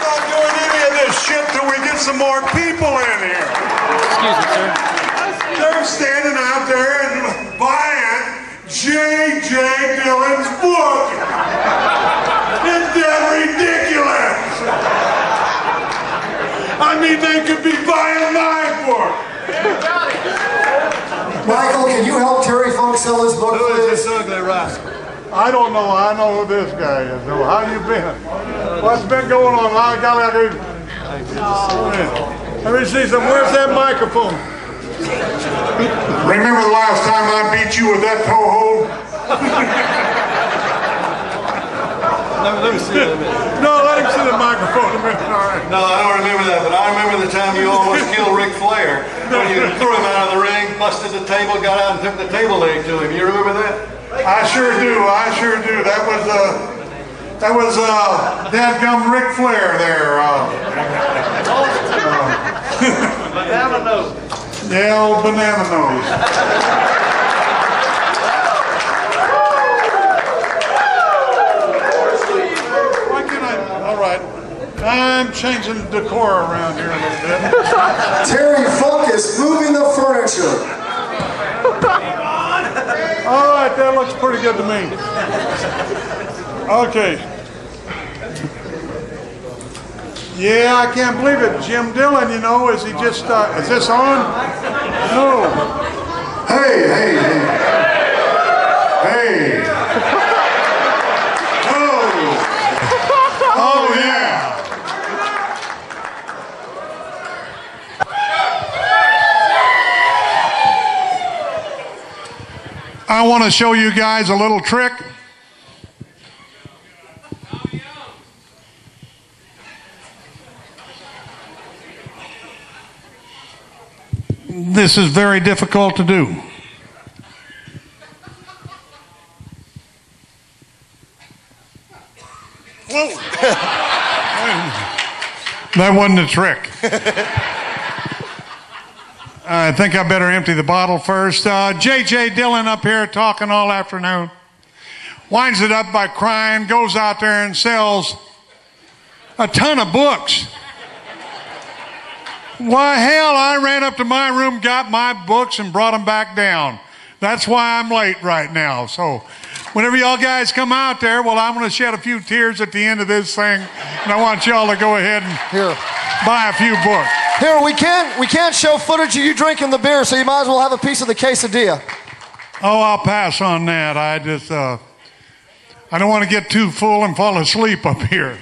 not doing any of this shit till we get some more people in here. Excuse me, sir. They're standing out there and buying J.J. Dillon's book. Isn't that ridiculous? I mean, they could be buying my book. Michael, can you help Terry Funk sell his book, Who please? is this ugly rascal? I don't know. I know who this guy is. So how you been? What's been going on? Let me see some. Where's that microphone? Remember the last time I beat you with that toe hold? Let me see it a minute. No, let him see the microphone a minute. All right. No, I don't remember that, but I remember the time you almost killed Ric Flair when you threw him out of the ring, busted the table, got out and took the table leg to him. You remember that? I sure do. I sure do. That was dadgum Ric Flair there. Banana nose. Yeah, old banana nose. Why can't I? All right. I'm changing the decor around here a little bit. Terry Funk is moving the furniture. All right, that looks pretty good to me. Okay. Yeah, I can't believe it. Jim Dillon, you know, is he just, is this on? No. Hey. Oh, yeah. I want to show you guys a little trick. This is very difficult to do. That wasn't a trick. I think I better empty the bottle first. J.J. Dillon up here talking all afternoon. Winds it up by crying, goes out there and sells a ton of books. Why, hell, I ran up to my room, got my books, and brought them back down. That's why I'm late right now. So whenever y'all guys come out there, well, I'm going to shed a few tears at the end of this thing, and I want y'all to go ahead and buy a few books. Here, we can't show footage of you drinking the beer, so you might as well have a piece of the quesadilla. Oh, I'll pass on that. I just, I don't want to get too full and fall asleep up here.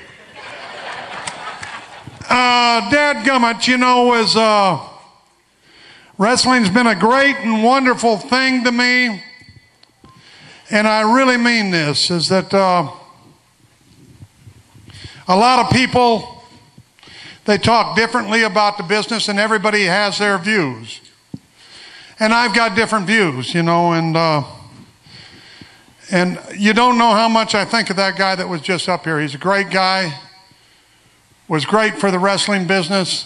Dadgummit, you know, wrestling's been a great and wonderful thing to me. And I really mean this, is that a lot of people, they talk differently about the business, and everybody has their views. And I've got different views, you know, and you don't know how much I think of that guy that was just up here. He's a great guy, was great for the wrestling business,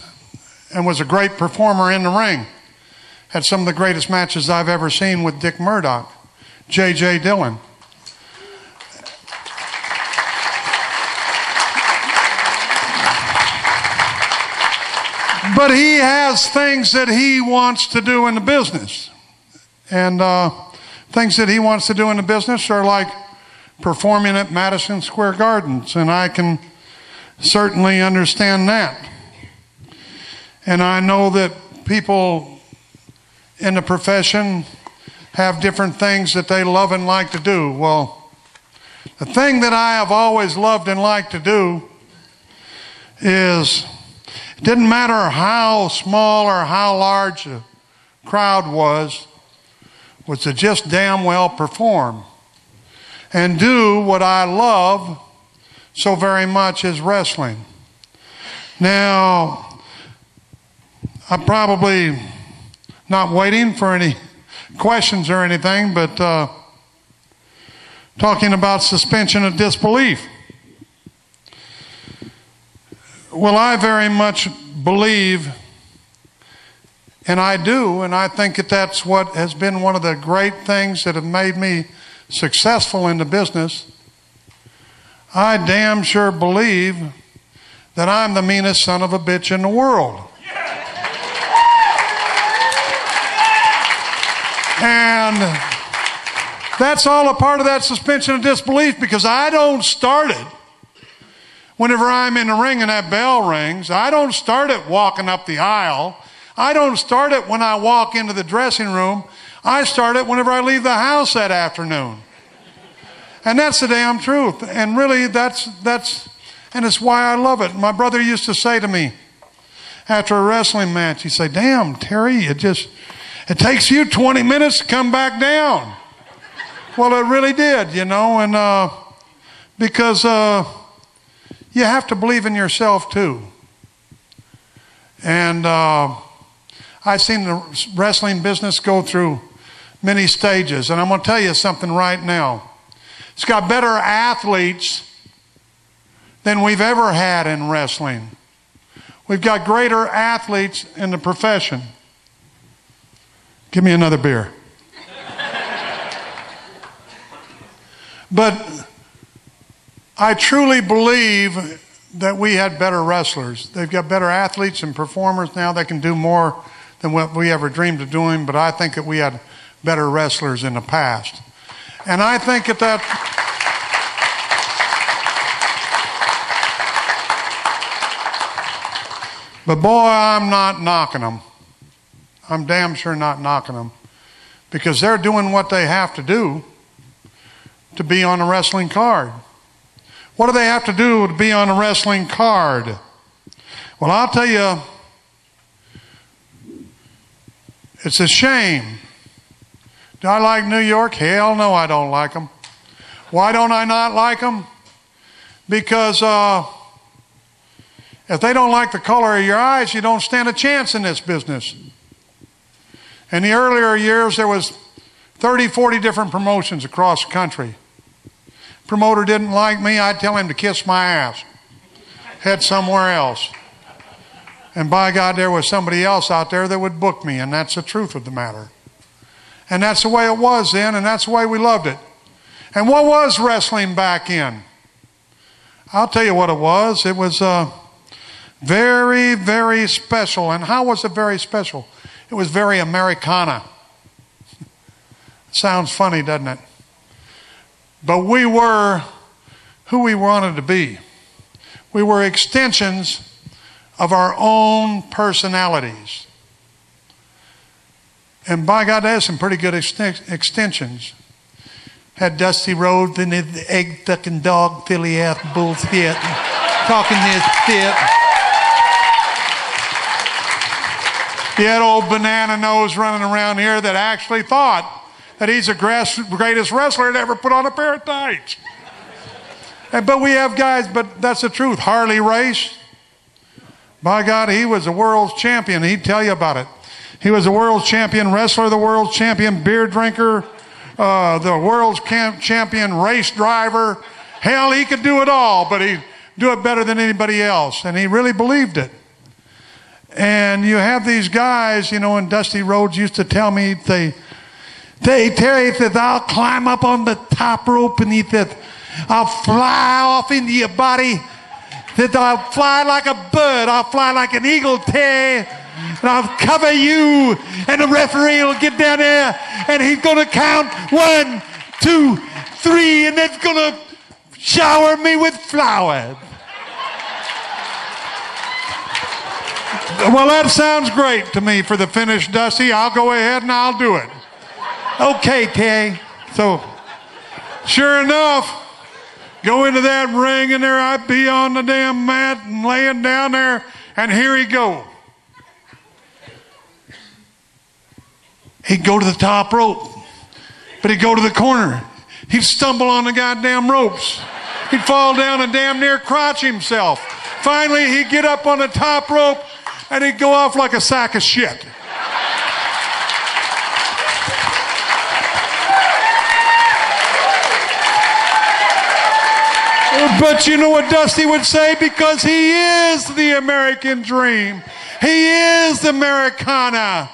and was a great performer in the ring. Had some of the greatest matches I've ever seen with Dick Murdoch, J.J. Dillon. But he has things that he wants to do in the business. And things that he wants to do in the business are like performing at Madison Square Gardens. And I can certainly understand that. And I know that people in the profession have different things that they love and like to do. Well, the thing that I have always loved and liked to do is, it didn't matter how small or how large a crowd was to just damn well perform and do what I love so very much as wrestling. Now, I'm probably not waiting for any questions or anything, but talking about suspension of disbelief. Well, I very much believe, and I do, and I think that that's what has been one of the great things that have made me successful in the business. I damn sure believe that I'm the meanest son of a bitch in the world. And that's all a part of that suspension of disbelief, because I don't start it whenever I'm in the ring and that bell rings. I don't start it walking up the aisle. I don't start it when I walk into the dressing room. I start it whenever I leave the house that afternoon. And that's the damn truth. And really, that's and it's why I love it. My brother used to say to me after a wrestling match, he'd say, "Damn, Terry, it takes you 20 minutes to come back down." Well, it really did, you know, and because you have to believe in yourself too. And I've seen the wrestling business go through many stages, and I'm going to tell you something right now. It's got better athletes than we've ever had in wrestling. We've got greater athletes in the profession. Give me another beer. But I truly believe that we had better wrestlers. They've got better athletes and performers now. They can do more than what we ever dreamed of doing, but I think that we had better wrestlers in the past. And I think that but boy, I'm not knocking them. I'm damn sure not knocking them, because they're doing what they have to do to be on a wrestling card. What do they have to do to be on a wrestling card? Well, I'll tell you, it's a shame. Do I like New York? Hell no, I don't like them. Why don't I not like them? Because if they don't like the color of your eyes, you don't stand a chance in this business. In the earlier years, there was 30, 40 different promotions across the country. Promoter didn't like me, I'd tell him to kiss my ass. Head somewhere else. And by God, there was somebody else out there that would book me, and that's the truth of the matter. And that's the way it was then, and that's the way we loved it. And what was wrestling back in? I'll tell you what it was. It was very, very special. And how was it very special? It was very Americana. Sounds funny, doesn't it? But we were who we wanted to be. We were extensions of our own personalities. And by God, they had some pretty good extensions. Had Dusty Rhodes and his egg-sucking dog, filly ass bullshit, talking this shit. He had old Banana Nose running around here that actually thought that he's the greatest wrestler to ever put on a pair of tights. But we have guys, but that's the truth. Harley Race, by God, he was a world champion. He'd tell you about it. He was a world champion wrestler, the world champion beer drinker, the world champion race driver. Hell, he could do it all, but he'd do it better than anybody else. And he really believed it. And you have these guys, you know, and Dusty Rhodes used to tell me, he'd say, Terry, he says, I'll climb up on the top rope, and he says, I'll fly off into your body. He says, I'll fly like a bird. I'll fly like an eagle, Terry. And I'll cover you. And the referee will get down there, and he's going to count 1, 2, 3, and then he's going to shower me with flowers. Well, that sounds great to me for the finish, Dusty. I'll go ahead and I'll do it. Okay, Terry. So, sure enough, go into that ring, and there I'd be on the damn mat and laying down there, and here he'd go. He'd go to the top rope, but he'd go to the corner. He'd stumble on the goddamn ropes. He'd fall down and damn near crotch himself. Finally, he'd get up on the top rope, and he'd go off like a sack of shit. But you know what Dusty would say? Because he is the American dream. He is Americana.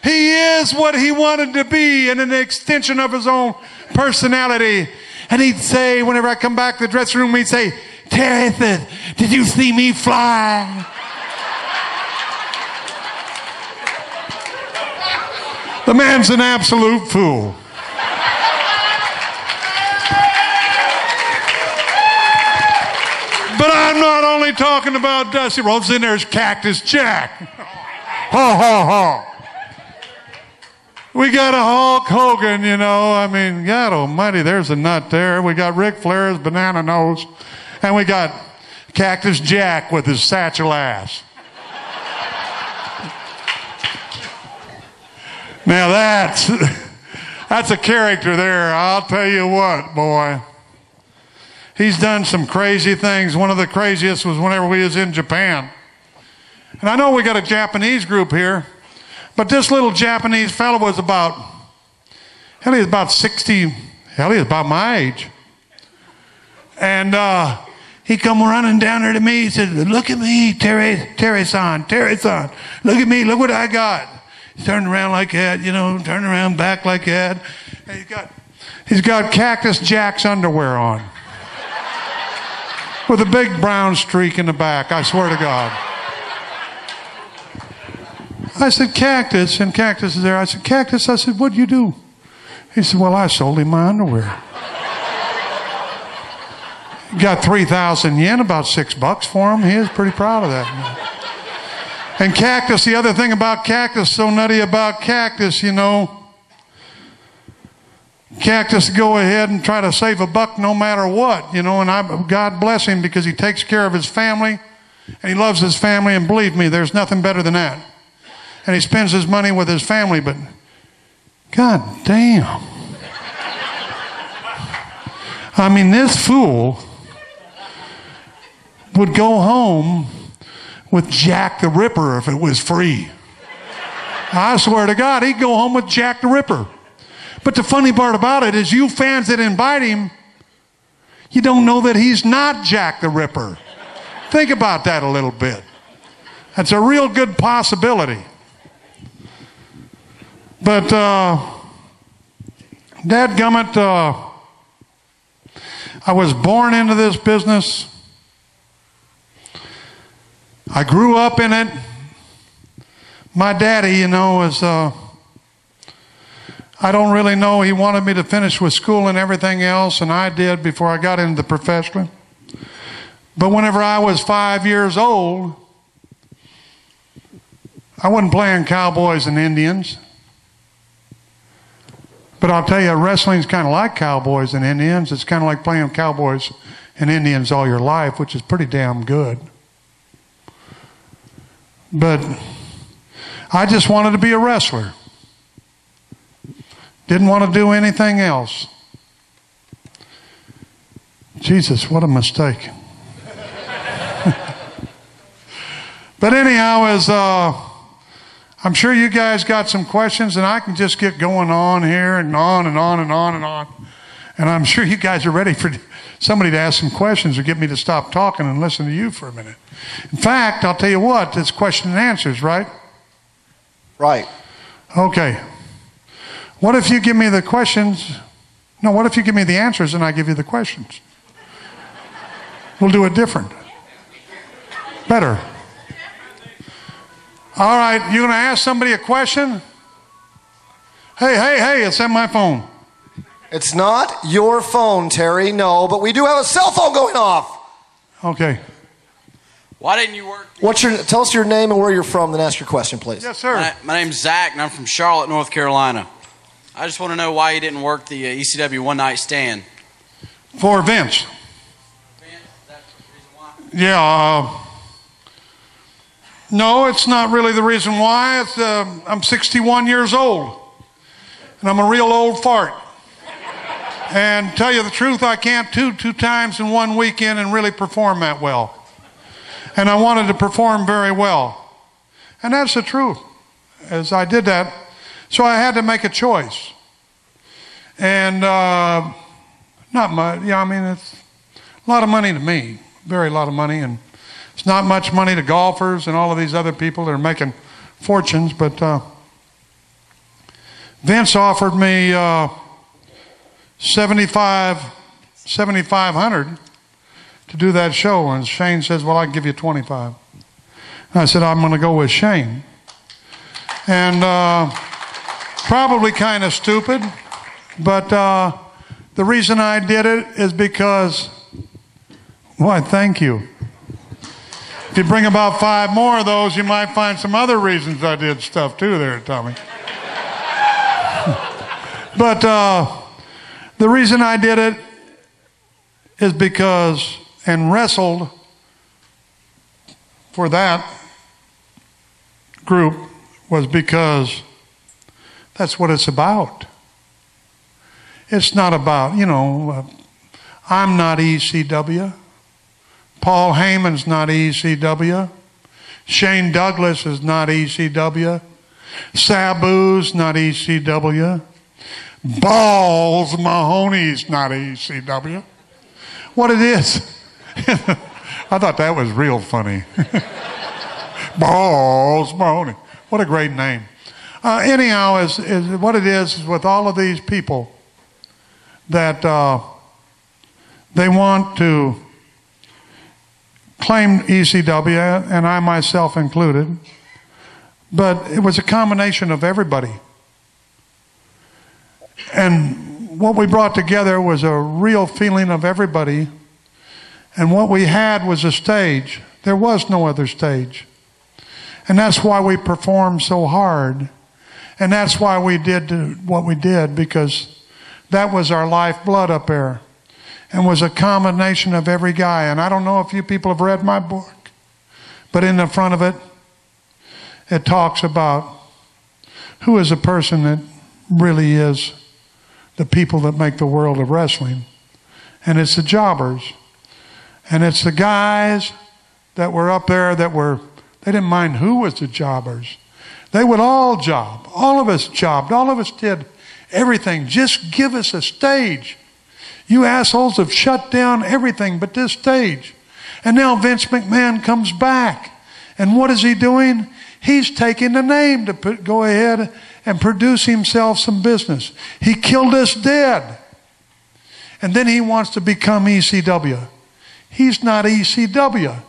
He is what he wanted to be, and an extension of his own personality. And he'd say, whenever I come back to the dressing room, he'd say, Terry says, did you see me fly? The man's an absolute fool. But I'm not only talking about Dusty Rhodes, then there's Cactus Jack. Ha, ha, ha. We got a Hulk Hogan, you know. I mean, God almighty, there's a nut there. We got Ric Flair's banana nose. And we got Cactus Jack with his satchel ass. Now that's a character there. I'll tell you what, boy. He's done some crazy things. One of the craziest was whenever we was in Japan. And I know we got a Japanese group here, but this little Japanese fellow was about 60, he was about my age. And he come running down there to me. He said, look at me, Terry-san. Look at me, look what I got. He turned around like that, you know, turned around back like that. And he's got Cactus Jack's underwear on. With a big brown streak in the back, I swear to God. I said, Cactus, and Cactus is there. I said, Cactus, I said, what'd you do? He said, well, I sold him my underwear. Got 3,000 yen, about $6 for him. He is pretty proud of that. And Cactus, the other thing about Cactus, so nutty about Cactus, you know, Cactus go ahead and try to save $1 no matter what, you know, and God bless him because he takes care of his family and he loves his family, and believe me, there's nothing better than that. And he spends his money with his family, but God damn. I mean, this fool would go home with Jack the Ripper if it was free. I swear to God, he'd go home with Jack the Ripper. But the funny part about it is you fans that invite him, you don't know that he's not Jack the Ripper. Think about that a little bit. That's a real good possibility. But, dadgummit, I was born into this business. I grew up in it. My daddy, you know, is... I don't really know. He wanted me to finish with school and everything else, and I did before I got into the profession. But whenever I was 5 years old, I wasn't playing cowboys and Indians. But I'll tell you, wrestling's kind of like cowboys and Indians. It's kind of like playing cowboys and Indians all your life, which is pretty damn good. But I just wanted to be a wrestler. Didn't want to do anything else. Jesus, what a mistake. But anyhow, I'm sure you guys got some questions, and I can just get going on here and on and on and on and on. And I'm sure you guys are ready for somebody to ask some questions or get me to stop talking and listen to you for a minute. In fact, I'll tell you what, it's question and answers, right? Right. Okay. What if you give me the questions? No, what if you give me the answers and I give you the questions? We'll do it different. Better. All right, you going to ask somebody a question? Hey, it's on my phone. It's not your phone, Terry, no, but we do have a cell phone going off. Okay. Why didn't you work? Tell us your name and where you're from, then ask your question, please. Yes, sir. My name's Zach, and I'm from Charlotte, North Carolina. I just want to know why you didn't work the ECW One Night Stand. For Vince. Vince, that's the reason why? Yeah. No, it's not really the reason why. It's, I'm 61 years old, and I'm a real old fart. And tell you the truth, I can't two times in one weekend and really perform that well. And I wanted to perform very well. And that's the truth. As I did that, so I had to make a choice. And not much. Yeah, I mean, it's a lot of money to me. Very lot of money. And it's not much money to golfers and all of these other people that are making fortunes. But Vince offered me $7,500 to do that show. And Shane says, well, I can give you 25. And I said, I'm going to go with Shane. And probably kind of stupid, but the reason I did it is because, why, thank you. If you bring about 5 more of those, you might find some other reasons I did stuff too there, Tommy. But the reason I did it is because, and wrestled for that group, was because that's what it's about. It's not about, I'm not ECW. Paul Heyman's not ECW. Shane Douglas is not ECW. Sabu's not ECW. Balls Mahoney's not ECW. What it is, I thought that was real funny. Balls Mahoney. What a great name. Anyhow, is what it is with all of these people that they want to claim ECW, and I myself included, but it was a combination of everybody. And what we brought together was a real feeling of everybody, and what we had was a stage. There was no other stage. And that's why we performed so hard. And that's why we did what we did, because that was our lifeblood up there. And was a combination of every guy. And I don't know if you people have read my book, but in the front of it, it talks about who is a person that really is the people that make the world of wrestling. And it's the jobbers. And it's the guys that were up there that were, they didn't mind who was the jobbers. They would all job. All of us jobbed. All of us did everything. Just give us a stage. You assholes have shut down everything but this stage. And now Vince McMahon comes back. And what is he doing? He's taking the name to go ahead and produce himself some business. He killed us dead. And then he wants to become ECW. He's not ECW.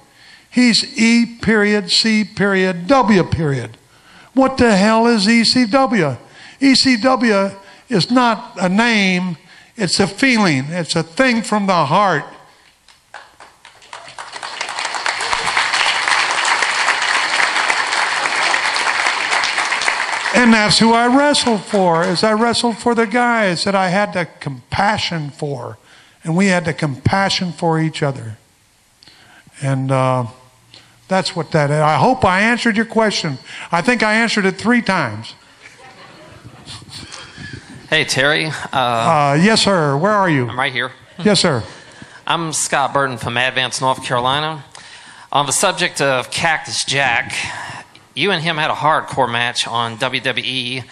He's E.C.W. What the hell is ECW? ECW is not a name, it's a feeling. It's a thing from the heart. And that's who I wrestled for, is I wrestled for the guys that I had the compassion for. And we had the compassion for each other. And that's what that is. I hope I answered your question. I think I answered it 3 times. Hey, Terry. Yes, sir. Where are you? I'm right here. Yes, sir. I'm Scott Burton from Advance, North Carolina. On the subject of Cactus Jack, you and him had a hardcore match on WWE,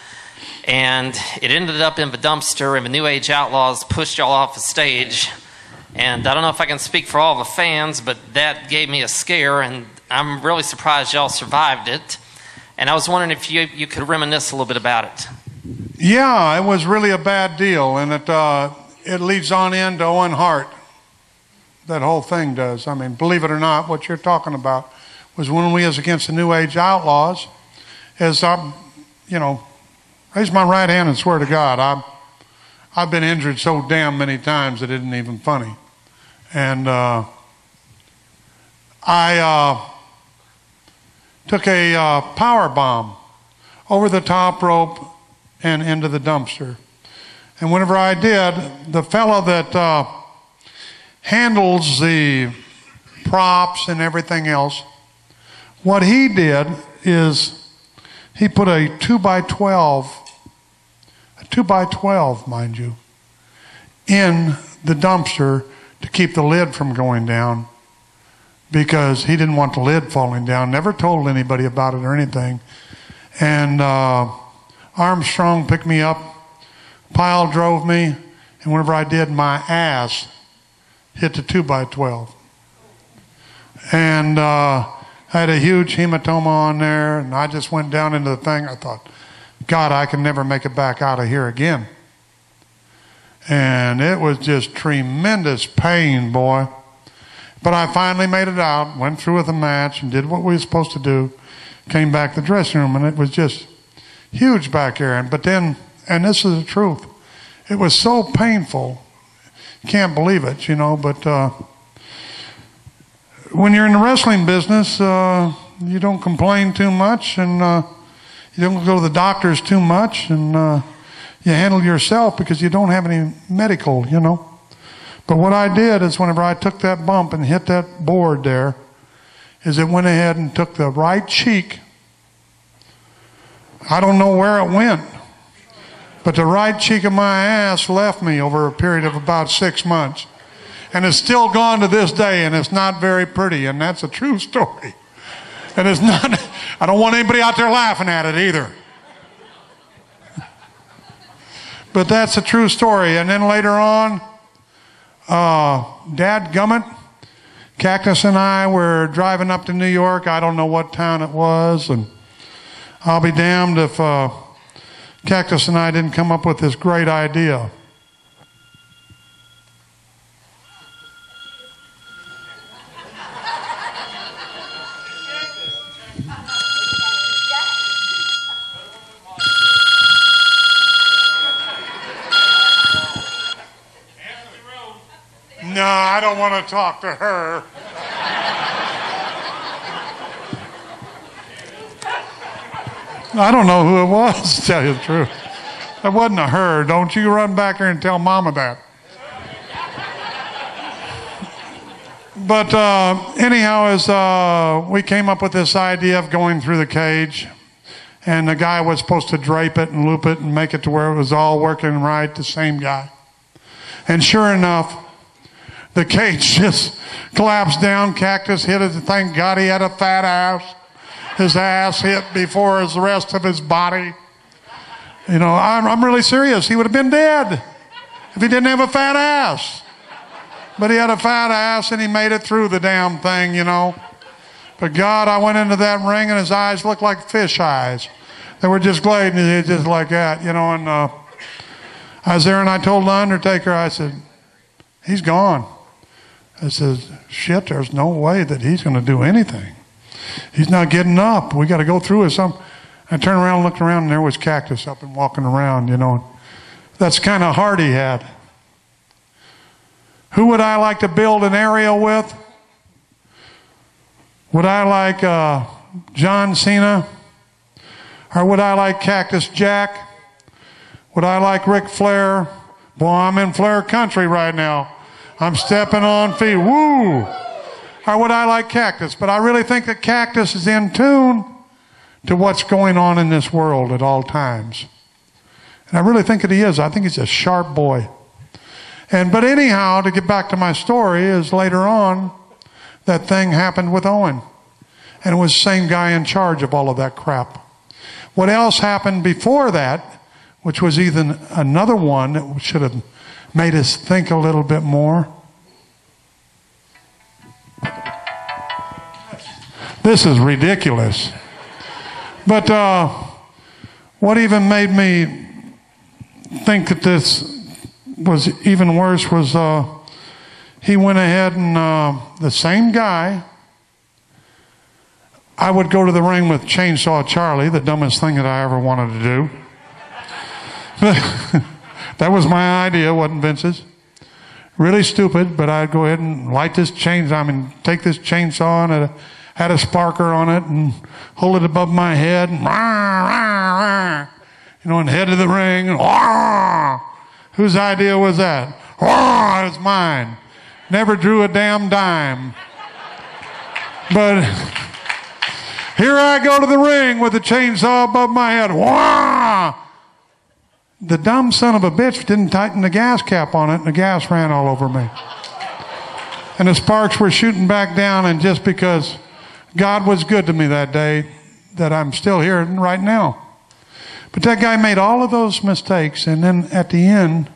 and it ended up in the dumpster, and the New Age Outlaws pushed y'all off the stage. And I don't know if I can speak for all the fans, but that gave me a scare, and I'm really surprised y'all survived it. And I was wondering if you could reminisce a little bit about it. Yeah, it was really a bad deal, and it leads on into Owen Hart. That whole thing does. I mean, believe it or not, what you're talking about was when we was against the New Age Outlaws. Raise my right hand and swear to God, I've been injured so damn many times it isn't even funny. And I took a power bomb over the top rope and into the dumpster. And whenever I did, the fellow that handles the props and everything else, what he did is he put a 2x12, mind you, in the dumpster to keep the lid from going down, because he didn't want the lid falling down. Never told anybody about it or anything. And Armstrong picked me up, pile drove me, and whenever I did, my ass hit the 2x12. And I had a huge hematoma on there, and I just went down into the thing. I thought, God, I can never make it back out of here again. And it was just tremendous pain, boy. But I finally made it out, went through with the match, and did what we were supposed to do. Came back to the dressing room, and it was just huge back there. But then, and this is the truth, it was so painful. Can't believe it, but when you're in the wrestling business, you don't complain too much, and you don't go to the doctors too much, and you handle yourself because you don't have any medical, But what I did is whenever I took that bump and hit that board there, is it went ahead and took the right cheek. I don't know where it went, but the right cheek of my ass left me over a period of about 6 months. And it's still gone to this day, and it's not very pretty, and that's a true story. And it's not, I don't want anybody out there laughing at it either. But that's a true story. And then later on, dadgummit, Cactus and I were driving up to New York. I don't know what town it was, and I'll be damned if Cactus and I didn't come up with this great idea. No, I don't want to talk to her. I don't know who it was, to tell you the truth. It wasn't a her. Don't you run back there and tell Mama that. But anyhow, as we came up with this idea of going through the cage, and the guy was supposed to drape it and loop it and make it to where it was all working right, the same guy. And sure enough, the cage just collapsed down. Cactus hit it. Thank God he had a fat ass. His ass hit before the rest of his body. I'm really serious. He would have been dead if he didn't have a fat ass. But he had a fat ass and he made it through the damn thing, But God, I went into that ring and his eyes looked like fish eyes. They were just glazing, just like that, And I was there and I told the Undertaker, I said, he's gone. I said, shit, there's no way that he's going to do anything. He's not getting up. We got to go through it. I turned around and looked around, and there was Cactus up and walking around, That's the kind of heart he had. Who would I like to build an aerial with? Would I like John Cena? Or would I like Cactus Jack? Would I like Ric Flair? Boy, I'm in Flair country right now. I'm stepping on feet. Woo! Or would I like Cactus? But I really think that Cactus is in tune to what's going on in this world at all times. And I really think that he is. I think he's a sharp boy. But anyhow, to get back to my story, is later on, that thing happened with Owen. And it was the same guy in charge of all of that crap. What else happened before that, which was even another one that should have made us think a little bit more. This is ridiculous. But what even made me think that this was even worse was he went ahead and the same guy, I would go to the ring with Chainsaw Charlie, the dumbest thing that I ever wanted to do. That was my idea, wasn't Vince's. Really stupid, but I'd go ahead and light this take this chainsaw and it had a sparker on it and hold it above my head and and head to the ring. Whose idea was that? It was mine. Never drew a damn dime. But here I go to the ring with the chainsaw above my head. The dumb son of a bitch didn't tighten the gas cap on it, and the gas ran all over me. And the sparks were shooting back down, and just because God was good to me that day, that I'm still here right now. But that guy made all of those mistakes, and then at the end,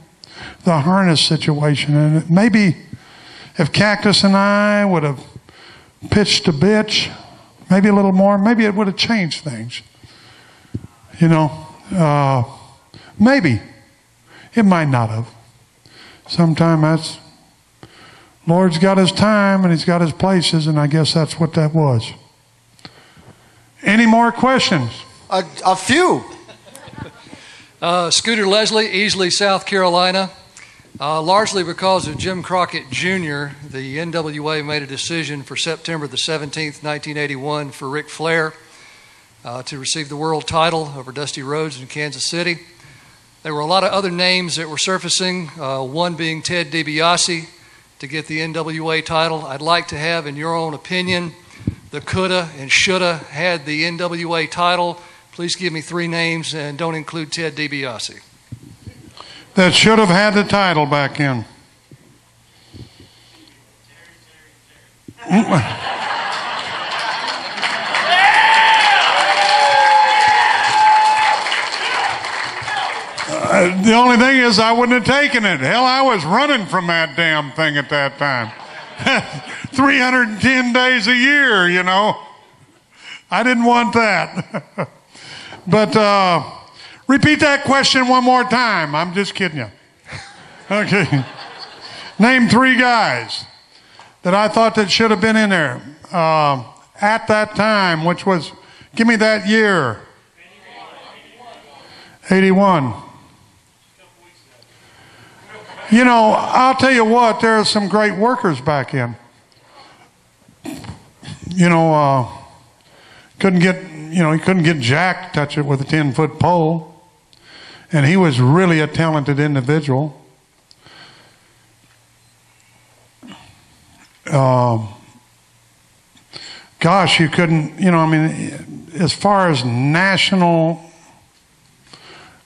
the harness situation. And maybe if Cactus and I would have pitched a bitch, maybe a little more, maybe it would have changed things. Maybe. It might not have. Sometimes that's Lord's got his time and he's got his places, and I guess that's what that was. Any more questions? A few. Scooter Leslie, Easley, South Carolina. Largely because of Jim Crockett Jr., the NWA made a decision for September the 17th, 1981 for Ric Flair to receive the world title over Dusty Rhodes in Kansas City. There were a lot of other names that were surfacing, one being Ted DiBiase to get the NWA title. I'd like to have, in your own opinion, the coulda and shoulda had the NWA title. Please give me 3 names and don't include Ted DiBiase. That should have had the title back in. The only thing is I wouldn't have taken it. Hell, I was running from that damn thing at that time. 310 days a year, you know. I didn't want that. But repeat that question one more time. I'm just kidding you. Okay. Name 3 guys that I thought that should have been in there at that time, which was, give me that year. 81. You know, I'll tell you what, there are some great workers back in. You know, he couldn't get Jack to touch it with a 10-foot pole. And he was really a talented individual. Gosh, you couldn't, you know, I mean, as far as national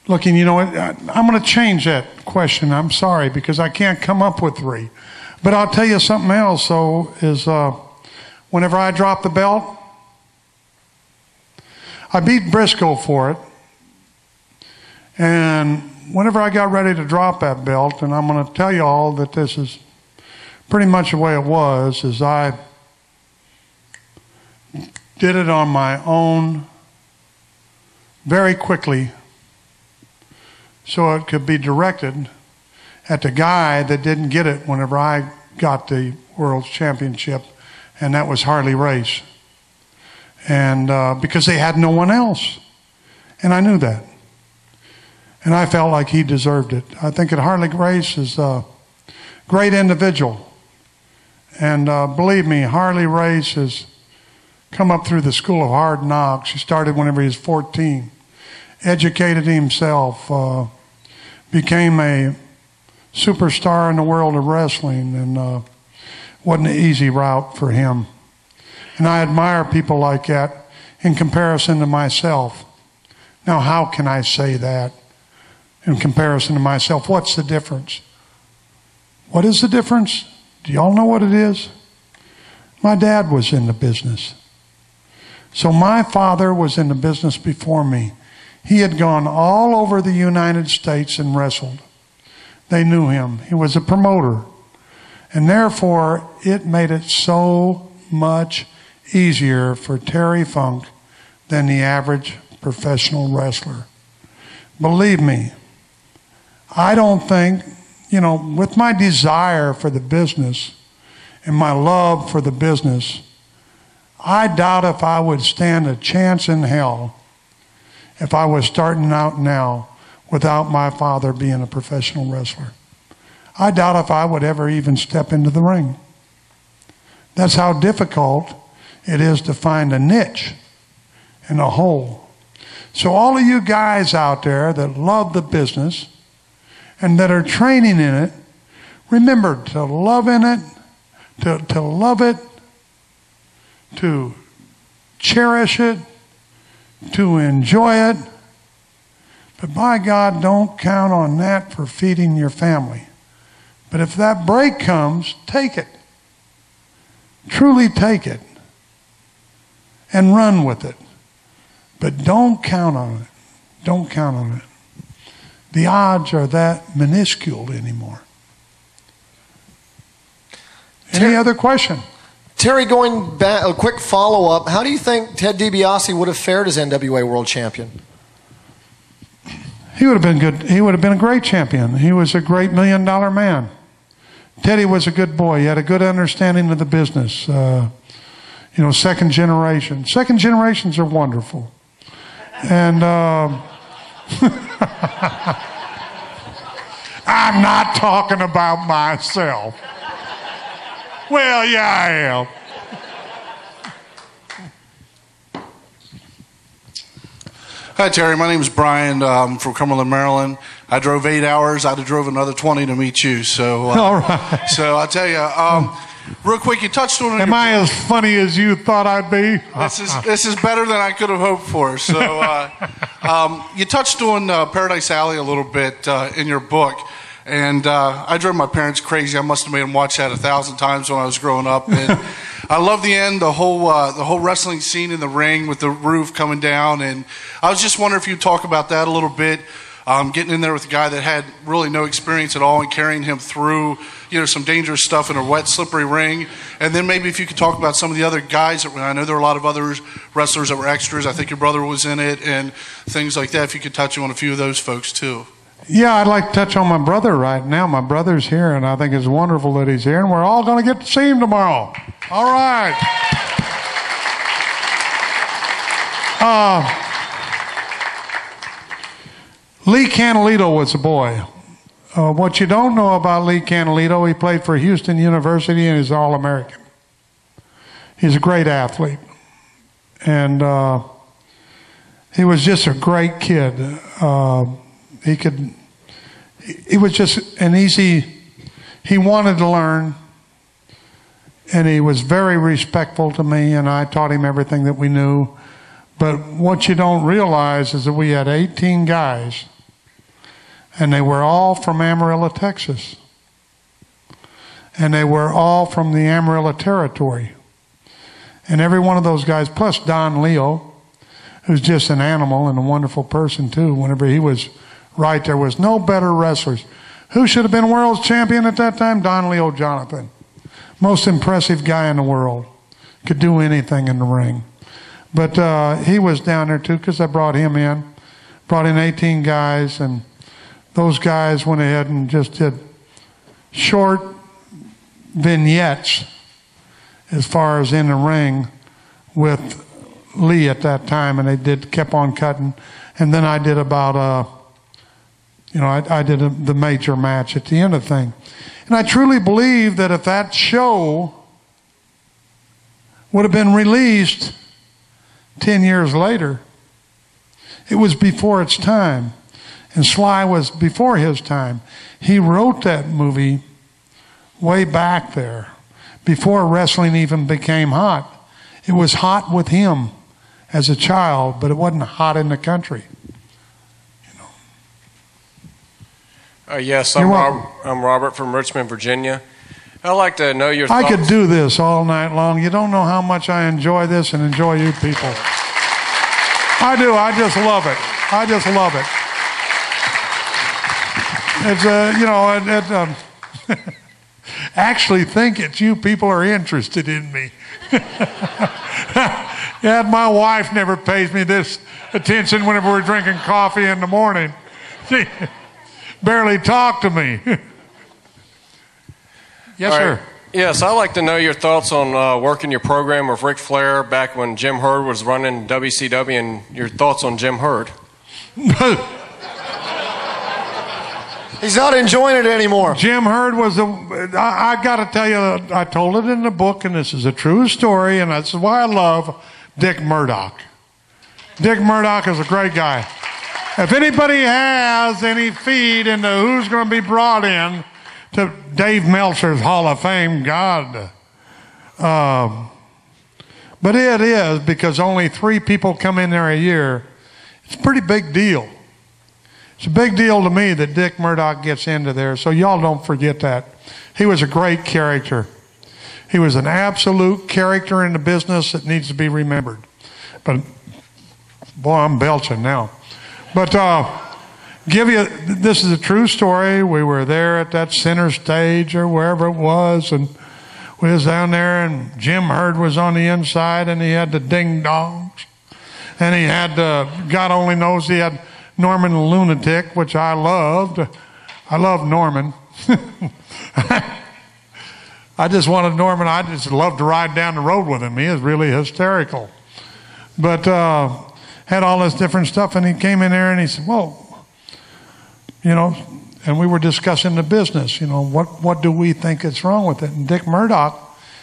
looking, you know what, I'm going to change that question. I'm sorry, because I can't come up with 3. But I'll tell you something else, though, is whenever I drop the belt, I beat Briscoe for it. And whenever I got ready to drop that belt, and I'm going to tell you all that this is pretty much the way it was, is I did it on my own very quickly so it could be directed at the guy that didn't get it whenever I got the World Championship, and that was Harley Race. And because they had no one else. And I knew that. And I felt like he deserved it. I think that Harley Race is a great individual. And believe me, Harley Race has come up through the school of hard knocks. He started whenever he was 14. Educated himself. Became a superstar in the world of wrestling. And wasn't an easy route for him. And I admire people like that in comparison to myself. Now, how can I say that? In comparison to myself, what's the difference? What is the difference? Do y'all know what it is? My dad was in the business. So my father was in the business before me. He had gone all over the United States and wrestled. They knew him. He was a promoter. And therefore, it made it so much easier for Terry Funk than the average professional wrestler. Believe me, I don't think, you know, with my desire for the business and my love for the business, I doubt if I would stand a chance in hell if I was starting out now without my father being a professional wrestler. I doubt if I would ever even step into the ring. That's how difficult it is to find a niche and a hole. So all of you guys out there that love the business and that are training in it, remember to love in it, to love it, to cherish it, to enjoy it. But by God, don't count on that for feeding your family. But if that break comes, take it. Truly take it. And run with it. But don't count on it. Don't count on it. The odds are that minuscule anymore. Any other question? Terry, going back, a quick follow-up. How do you think Ted DiBiase would have fared as NWA World Champion? He would have been good. He would have been a great champion. He was a great $1 million man. Teddy was a good boy. He had a good understanding of the business. Second generation. Second generations are wonderful. And I'm not talking about myself. Well, yeah, I am. Hi, Terry. My name is Brian. I'm from Cumberland, Maryland. I drove 8 hours. I'd have drove another 20 to meet you. So, all right. So I'll tell you, real quick, you touched on it. Am I as funny as you thought I'd be? This is better than I could have hoped for. So, you touched on Paradise Alley a little bit in your book. And I drove my parents crazy. I must have made them watch that 1,000 times when I was growing up. And I love the end, the whole wrestling scene in the ring with the roof coming down. And I was just wondering if you'd talk about that a little bit. Getting in there with a guy that had really no experience at all and carrying him through, some dangerous stuff in a wet, slippery ring. And then maybe if you could talk about some of the other guys that I know there were a lot of other wrestlers that were extras. I think your brother was in it and things like that. If you could touch on a few of those folks too. Yeah, I'd like to touch on my brother right now. My brother's here, and I think it's wonderful that he's here, and we're all going to get to see him tomorrow. All right. Lee Canalito was a boy. What you don't know about Lee Canalito, he played for Houston University and he's All-American. He's a great athlete. And he was just a great kid. He was just an easy, he wanted to learn, and he was very respectful to me, and I taught him everything that we knew. But what you don't realize is that we had 18 guys, and they were all from Amarillo, Texas. And they were all from the Amarillo territory. And every one of those guys, plus Don Leo, who's just an animal and a wonderful person too, whenever he was right, there was no better wrestlers. Who should have been world champion at that time? Don Leo Jonathan. Most impressive guy in the world. Could do anything in the ring. But he was down there too because I brought him in. Brought in 18 guys, and those guys went ahead and just did short vignettes as far as in the ring with Lee at that time, and they kept on cutting. And then I did about I did the major match at the end of the thing. And I truly believe that if that show would have been released 10 years later, it was before its time. And Sly was before his time. He wrote that movie way back there, before wrestling even became hot. It was hot with him as a child, but it wasn't hot in the country. Yes, I'm Robert from Richmond, Virginia. I'd like to know your thoughts. I could do this all night long. You don't know how much I enjoy this and enjoy you people. I do. I just love it. I just love it. It's actually think it's you people are interested in me. Yeah, my wife never pays me this attention whenever we're drinking coffee in the morning. She barely talk to me. Yes, sir. Yes, I'd like to know your thoughts on working your program with Ric Flair back when Jim Herd was running WCW, and your thoughts on Jim Herd. He's not enjoying it anymore. Jim Herd was I got to tell you, I told it in the book, and this is a true story, and that's why I love Dick Murdoch. Dick Murdoch is a great guy. If anybody has any feed into who's going to be brought in to Dave Meltzer's Hall of Fame, God. But it is, because only 3 people come in there a year. It's a pretty big deal. It's a big deal to me that Dick Murdoch gets into there, so y'all don't forget that. He was a great character. He was an absolute character in the business that needs to be remembered. But, boy, I'm belching now. But this is a true story. We were there at that center stage or wherever it was, and we was down there, and Jim Herd was on the inside, and he had the ding-dongs. And he had, God only knows, he had Norman the Lunatic, which I loved. I loved Norman. I just wanted Norman, I just loved to ride down the road with him. He is really hysterical. But had all this different stuff, and he came in there and he said, well, you know, and we were discussing the business, you know, what do we think is wrong with it? And Dick Murdoch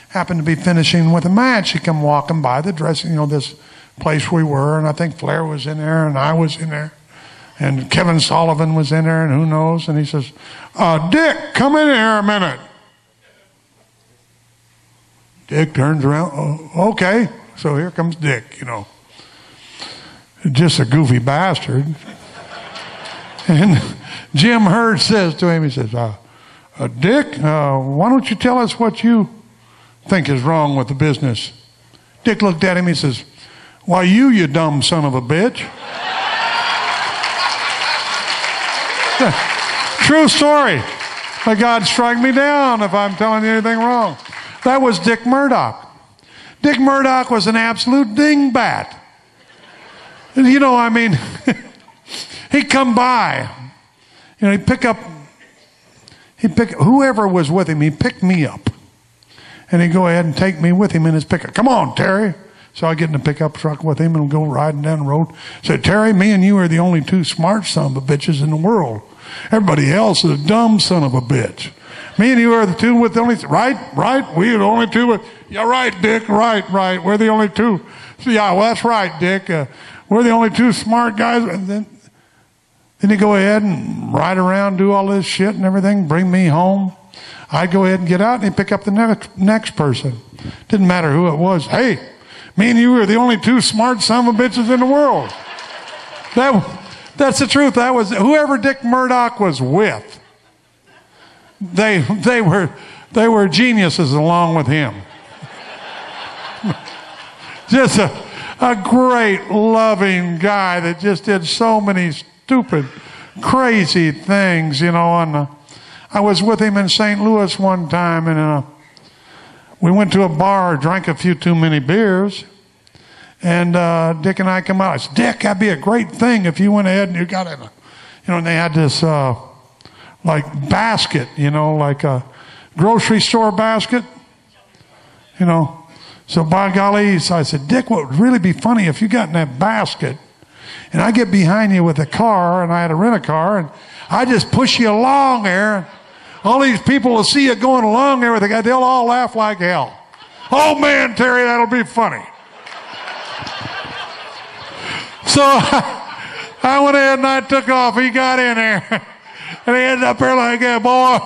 happened to be finishing with a match. He come walking by the dressing, you know, this place we were, and I think Flair was in there, and I was in there, and Kevin Sullivan was in there, and who knows, and he says, Dick, come in here a minute. Dick turns around, oh, okay, so here comes Dick, you know. Just a goofy bastard. And Jim Hurd says to him, he says, Dick, why don't you tell us what you think is wrong with the business? Dick looked at him, he says, why you dumb son of a bitch. True story. May God strike me down if I'm telling you anything wrong. That was Dick Murdoch. Dick Murdoch was an absolute dingbat. And you know, I mean, he'd come by, you know, he'd pick whoever was with him, he'd pick me up. And he'd go ahead and take me with him in his pickup. Come on, Terry. So I get in the pickup truck with him and go riding down the road. Said, Terry, me and you are the only two smart son of a bitches in the world. Everybody else is a dumb son of a bitch. Me and you are the two with the only, right, we are the only two with, yeah, right, Dick, right, we're the only two. So, yeah, well, that's right, Dick. We're the only two smart guys. And then he'd go ahead and ride around, do all this shit and everything, bring me home. I'd go ahead and get out and he'd pick up the next person. Didn't matter who it was. Hey, me and you are the only two smart son of a bitches in the world. That's the truth. That was whoever Dick Murdoch was with. They were geniuses along with him. Just a great, loving guy that just did so many stupid, crazy things, you know. And I was with him in St. Louis one time, and we went to a bar, drank a few too many beers, and Dick and I come out. I said, Dick, that'd be a great thing if you went ahead and you got it. You know, and they had this like basket, you know, like a grocery store basket, you know. So by golly, so I said, Dick, what would really be funny if you got in that basket and I get behind you with a car, and I had to rent a car, and I just push you along there. All these people will see you going along there with the guy. They'll all laugh like hell. Oh, man, Terry, that'll be funny. So I went ahead and I took off. He got in there. And he ended up there like that, boy.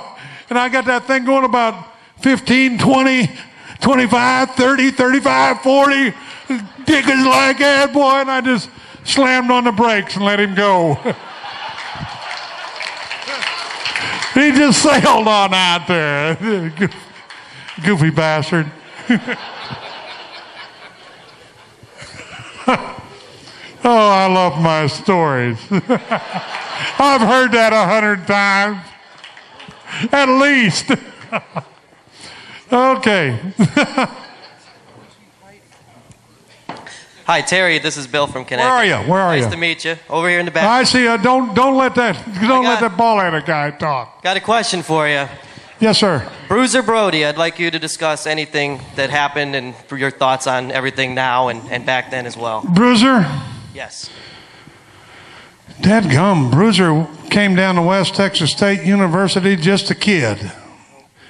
And I got that thing going about 15, 20, 25, 30, 35, 40. Dick is like that, boy. And I just slammed on the brakes and let him go. He just sailed on out there. Goofy bastard. Oh, I love my stories. I've heard that 100 times. At least. Okay. Hi, Terry. This is Bill from Connecticut. Where are you? Nice to meet you. Over here in the back. I see. Don't let that ball-headed guy talk. Got a question for you. Yes, sir. Bruiser Brody, I'd like you to discuss anything that happened and for your thoughts on everything now and back then as well. Bruiser? Yes. Dadgum, Bruiser came down to West Texas State University just a kid.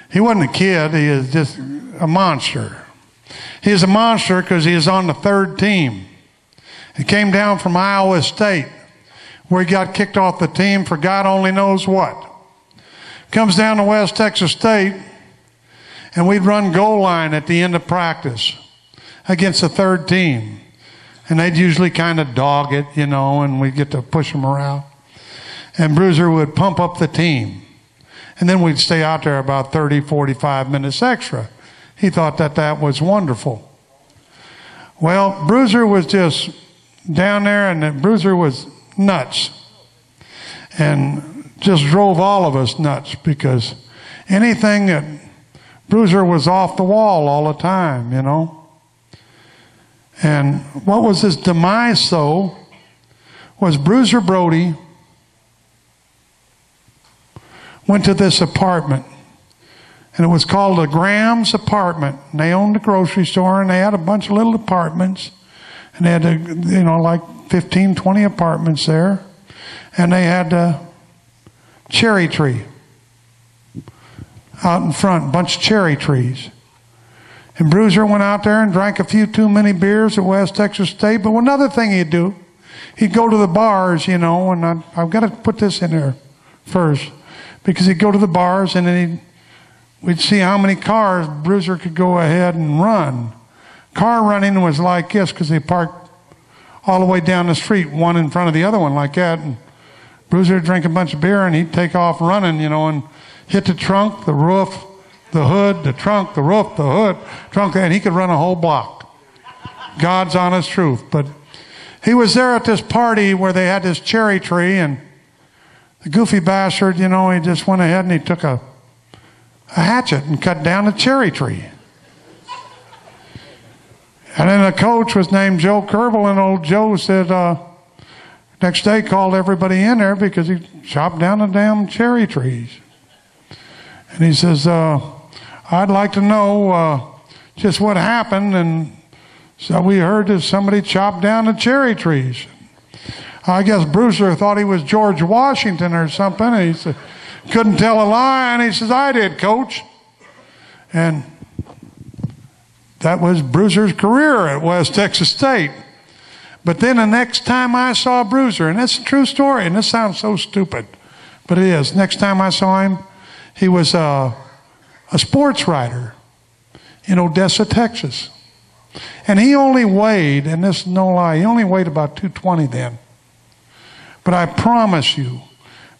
He wasn't a kid. He is just a monster. He is a monster because he is on the third team. He came down from Iowa State, where he got kicked off the team for God only knows what. Comes down to West Texas State, and we'd run goal line at the end of practice against the third team. And they'd usually kind of dog it, you know, and we'd get to push them around. And Bruiser would pump up the team. And then we'd stay out there about 30, 45 minutes extra. He thought that was wonderful. Well, Bruiser was just down there, and Bruiser was nuts. And just drove all of us nuts, because anything that Bruiser was off the wall all the time, you know. And what was his demise, though, was Bruiser Brody went to this apartment, And it was called the Graham's Apartment. And they owned a grocery store, and they had a bunch of little apartments. And they had, like 15, 20 apartments there. And they had a cherry tree out in front, a bunch of cherry trees. And Bruiser went out there and drank a few too many beers at West Texas State. But another thing he'd do, he'd go to the bars, and I've got to put this in there first, because he'd go to the bars and then we'd see how many cars Bruiser could go ahead and run. Car running was like this, because they parked all the way down the street, one in front of the other one like that. And Bruiser would drink a bunch of beer and he'd take off running, and hit the trunk, the roof, the hood, the trunk, the roof, the hood, trunk, and he could run a whole block. God's honest truth. But he was there at this party where they had this cherry tree, and the goofy bastard, he just went ahead and he took a hatchet and cut down the cherry tree. And then the coach was named Joe Kerbel, and old Joe said, next day called everybody in there because he chopped down the damn cherry trees. And he says, I'd like to know just what happened. And so we heard that somebody chopped down the cherry trees. I guess Bruiser thought he was George Washington or something. And he said, couldn't tell a lie. And he says, I did, Coach. And that was Bruiser's career at West Texas State. But then the next time I saw Bruiser, and it's a true story, and this sounds so stupid, but it is. Next time I saw him, he was a sports writer in Odessa, Texas. And he only weighed, and this is no lie, he only weighed about 220 then. But I promise you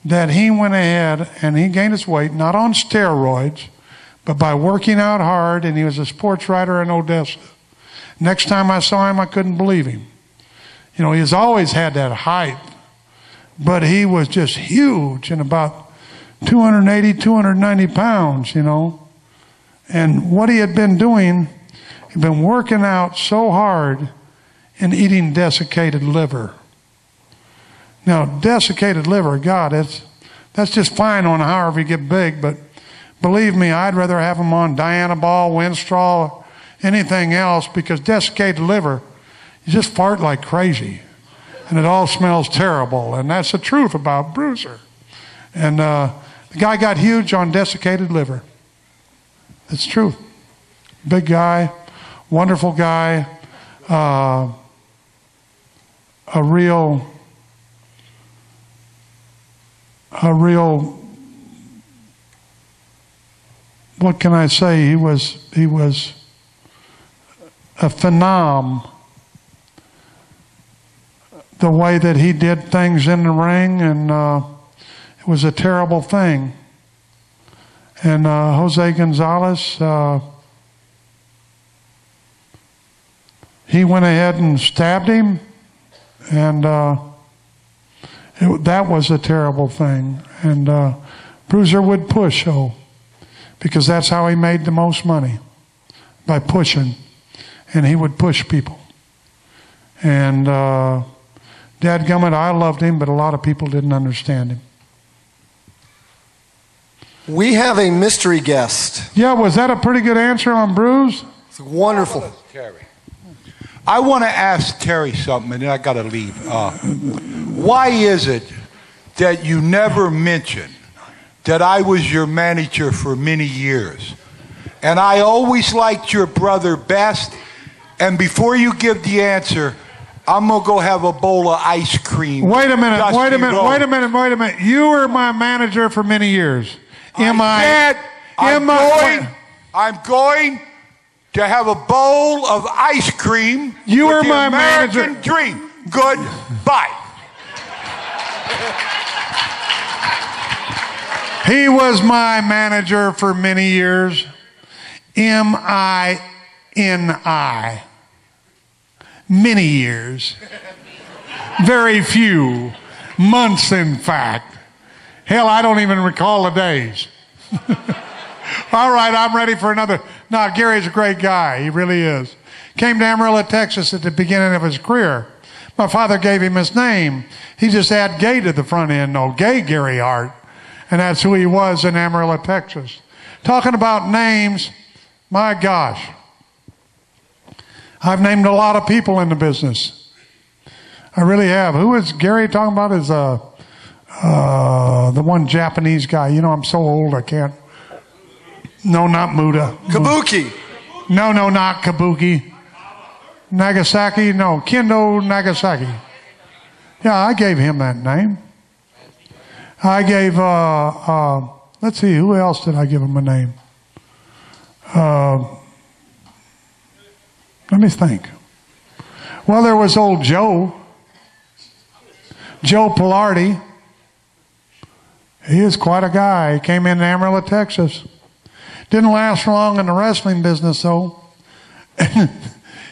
that he went ahead and he gained his weight, not on steroids, but by working out hard, and he was a sports writer in Odessa. Next time I saw him, I couldn't believe him. He's always had that height, but he was just huge and about 280, 290 pounds, And what he had been doing, he'd been working out so hard and eating desiccated liver. Now, desiccated liver, God, that's just fine on however you get big, but believe me, I'd rather have them on Dianabol, Winstrol, anything else, because desiccated liver, you just fart like crazy. And it all smells terrible. And that's the truth about Bruiser. And the guy got huge on desiccated liver. It's true. Big guy, wonderful guy, a real, what can I say? He was a phenom. The way that he did things in the ring, and it was a terrible thing. And Jose Gonzalez, he went ahead and stabbed him, and that was a terrible thing. And Bruiser would push, because that's how he made the most money, by pushing. And he would push people. And dadgummit, I loved him, but a lot of people didn't understand him. We have a mystery guest. Yeah, was that a pretty good answer on Bruce? It's wonderful. Terry. I want to ask Terry something, and then I got to leave. Why is it that you never mention that I was your manager for many years? And I always liked your brother best. And before you give the answer, I'm going to go have a bowl of ice cream. Wait a minute. You were my manager for many years. I'm going to have a bowl of ice cream. You were my American manager. Dream. Goodbye. He was my manager for many years. M-I-N-I. Many years. Very few. Months, in fact. Hell, I don't even recall the days. All right, I'm ready for another. No, Gary's a great guy. He really is. Came to Amarillo, Texas at the beginning of his career. My father gave him his name. He just added gay to the front end. No, gay Gary Hart. And that's who he was in Amarillo, Texas. Talking about names, my gosh. I've named a lot of people in the business. I really have. Who is Gary talking about? Is the one Japanese guy. You know, I'm so old I can't. No, not Muda. Kabuki. No, not Kabuki. Nagasaki. No, Kendo Nagasaki. Yeah, I gave him that name. I gave, let's see, who else did I give him a name? Let me think. Well, there was old Joe Pilardi. He is quite a guy. He came in Amarillo, Texas. Didn't last long in the wrestling business, though.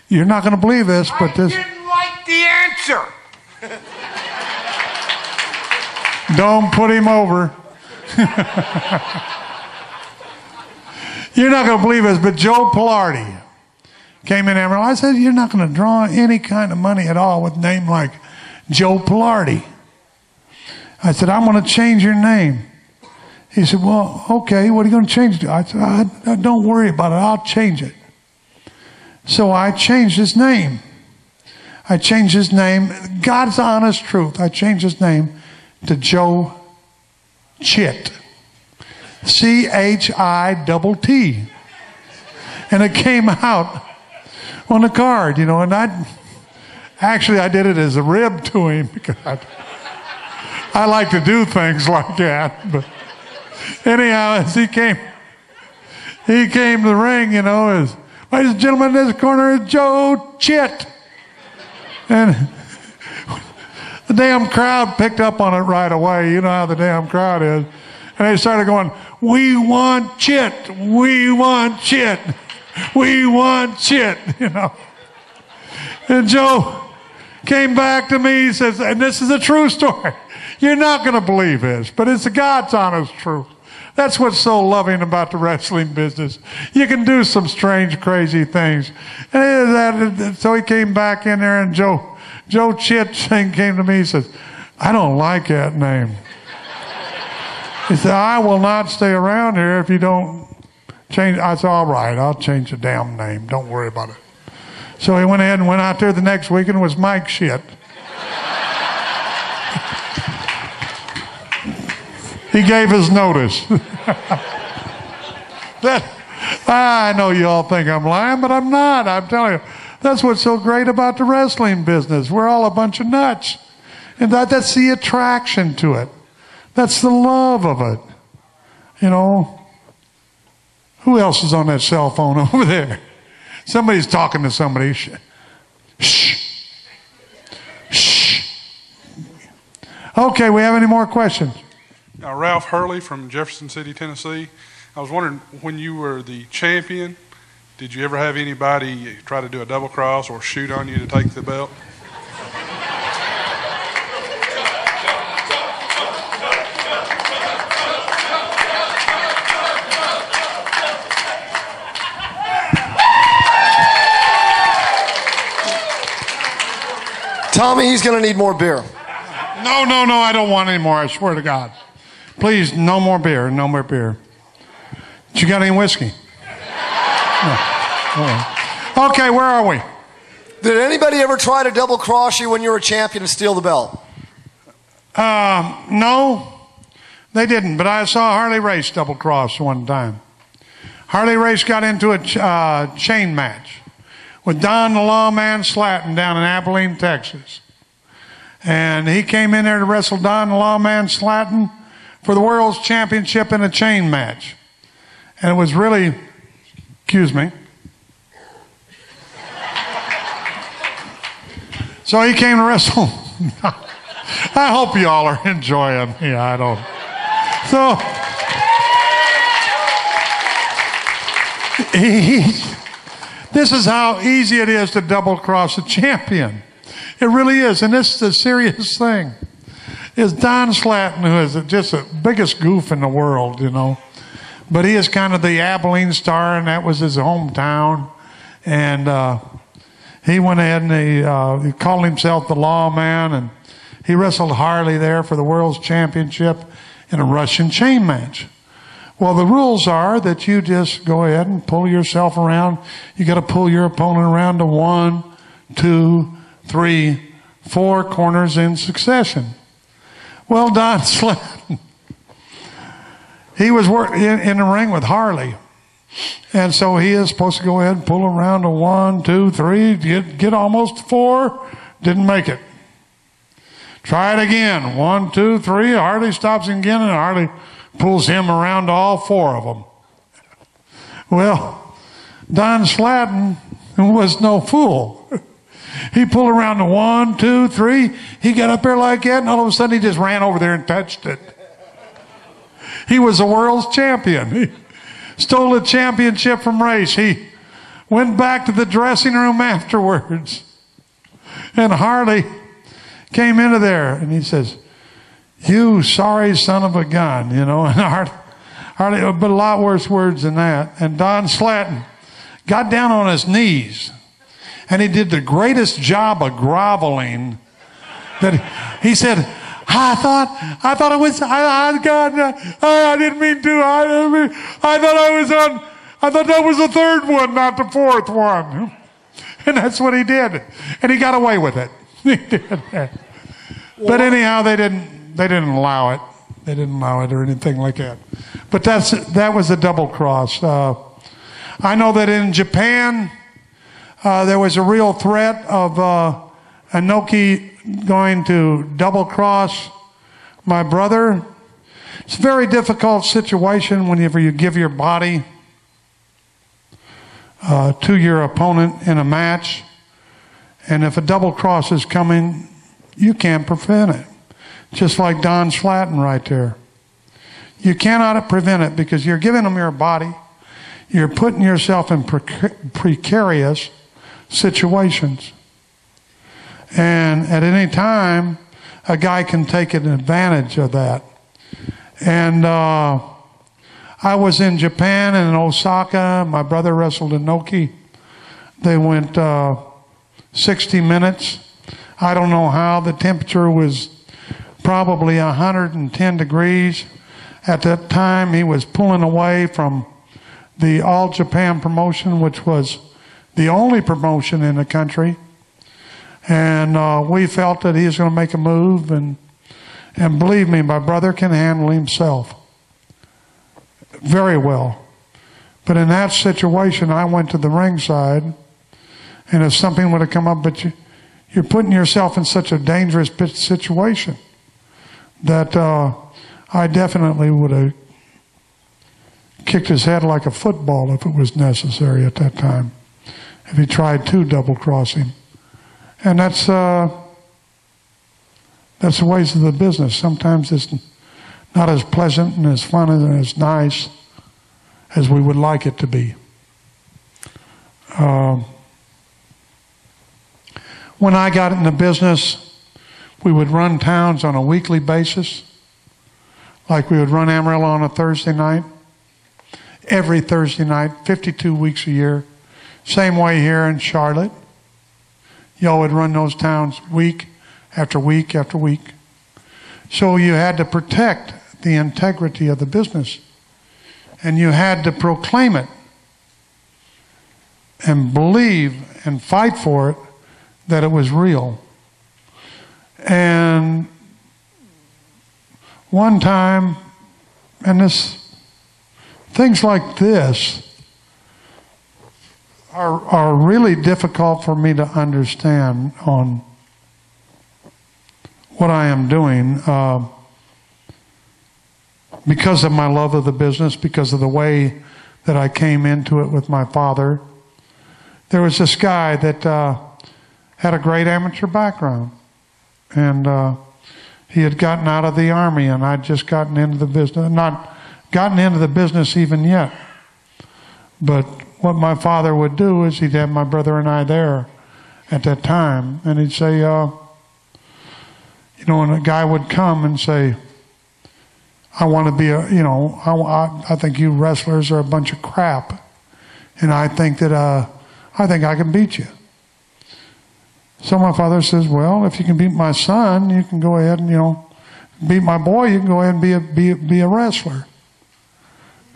You're not going to believe this, but this... I didn't like the answer. Don't put him over. You're not going to believe this, but Joe Pilardi came in Amarillo. I said, you're not going to draw any kind of money at all with a name like Joe Pilardi. I said, I'm going to change your name. He said, well, okay, what are you going to change it to? I said, don't worry about it. I'll change it. So I changed his name. I changed his name. God's honest truth. I changed his name to Joe Chitt. Chitt. And it came out on the card, you know, and I did it as a rib to him because I like to do things like that. But anyhow, as he came to the ring, you know, as ladies and gentlemen, in this corner is Joe Chitt. And the damn crowd picked up on it right away. You know how the damn crowd is. And they started going, we want Chitt. We want Chitt. We want Chitt, you know. And Joe came back to me, he says, and this is a true story. You're not going to believe this, but it's God's honest truth. That's what's so loving about the wrestling business. You can do some strange, crazy things. And so he came back in there, and Joe Chitt came to me, he says, I don't like that name. He said, I will not stay around here if you don't change. I said, all right, I'll change the damn name. Don't worry about it. So he went ahead and went out there the next week, and it was Mike Shit. He gave his notice. I know you all think I'm lying, but I'm not. I'm telling you. That's what's so great about the wrestling business. We're all a bunch of nuts. And that's the attraction to it. That's the love of it. You know, who else is on that cell phone over there? Somebody's talking to somebody. Shh. Okay, we have any more questions? Ralph Hurley from Jefferson City, Tennessee. I was wondering, when you were the champion, did you ever have anybody try to do a double cross or shoot on you to take the belt? Tommy, he's going to need more beer. No, I don't want any more. I swear to God. Please, no more beer. No more beer. You got any whiskey? No. Okay, where are we? Did anybody ever try to double cross you when you were a champion and steal the belt? No, they didn't. But I saw Harley Race double cross one time. Harley Race got into a chain match with Don the Lawman Slatton down in Abilene, Texas. And he came in there to wrestle Don the Lawman Slatton for the World's Championship in a chain match. And it was really, excuse me. So he came to wrestle. I hope you all are enjoying me. I don't. So this is how easy it is to double cross a champion. It really is, and this is the serious thing. Is Don Slatton, who is just the biggest goof in the world, you know. But he is kind of the Abilene star, and that was his hometown. And he went ahead and he called himself the Lawman, and he wrestled Harley there for the World's Championship in a Russian chain match. Well, the rules are that you just go ahead and pull yourself around. You got to pull your opponent around to 1, 2, 3, 4 corners in succession. Well, Don Slatton, he was in the ring with Harley. And so he is supposed to go ahead and pull around to 1, 2, 3, get almost 4. Didn't make it. Try it again. 1, 2, 3. Harley stops him again, and Harley pulls him around to all 4 of them. Well, Don Slatton was no fool. He pulled around to 1, 2, 3. He got up there like that, and all of a sudden he just ran over there and touched it. He was the world's champion. He stole the championship from Race. He went back to the dressing room afterwards. And Harley came into there, and he says, "You sorry son of a gun," you know. And Harley, but a lot worse words than that. And Don Slatton got down on his knees, and he did the greatest job of groveling. That he said, I thought it was, I didn't mean to. I thought that was the 3rd one, not the 4th one. And that's what he did. And he got away with it. He did that. But anyhow, they didn't allow it. They didn't allow it or anything like that. But that was a double cross. I know that in Japan, there was a real threat of Inoki going to double cross my brother. It's a very difficult situation whenever you give your body to your opponent in a match. And if a double cross is coming, you can't prevent it. Just like Don Slatton right there. You cannot prevent it because you're giving them your body. You're putting yourself in precarious situations. And at any time, a guy can take advantage of that. And I was in Japan and in Osaka. My brother wrestled Inoki. They went 60 minutes. I don't know how. The temperature was probably 110 degrees. At that time, he was pulling away from the All Japan promotion, which was the only promotion in the country. And we felt that he was going to make a move. And believe me, my brother can handle himself very well. But in that situation, I went to the ringside. And if something would have come up, but you're putting yourself in such a dangerous situation that I definitely would have kicked his head like a football if it was necessary at that time, if he tried to double cross him. And that's the ways of the business. Sometimes it's not as pleasant and as fun and as nice as we would like it to be. When I got in the business, we would run towns on a weekly basis. Like we would run Amarillo on a Thursday night. Every Thursday night, 52 weeks a year. Same way here in Charlotte. Y'all would run those towns week after week after week. So you had to protect the integrity of the business. And you had to proclaim it. And believe and fight for it that it was real. And one time, and things like this are really difficult for me to understand on what I am doing because of my love of the business, because of the way that I came into it with my father. There was this guy that had a great amateur background, and he had gotten out of the Army, and I'd just gotten into the business, not gotten into the business even yet. But what my father would do is he'd have my brother and I there at that time, and he'd say, and a guy would come and say, I want to be I think you wrestlers are a bunch of crap, and I think I can beat you. So my father says, well, if you can beat my son, you can go ahead and, beat my boy, you can go ahead and be a wrestler.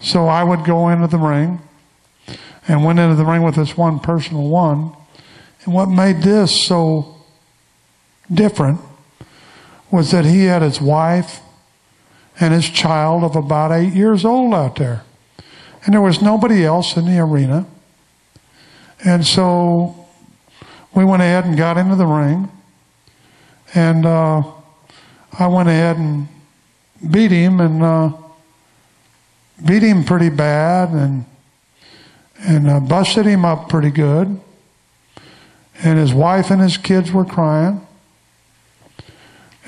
So I would go into the ring and went into the ring with this one personal one. And what made this so different was that he had his wife and his child of about 8 years old out there. And there was nobody else in the arena. And so we went ahead and got into the ring. And I went ahead and beat him, and beat him pretty bad, and busted him up pretty good. And his wife and his kids were crying.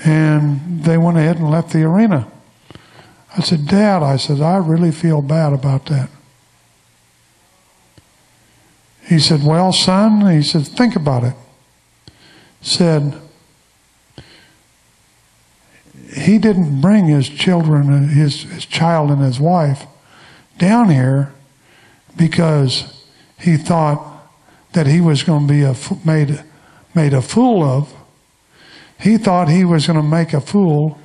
And they went ahead and left the arena. I said, Dad, I really feel bad about that. He said, well, son, he said, think about it. He said, he didn't bring his children, his child and his wife down here because he thought that he was going to be made a fool of. He thought he was going to make a fool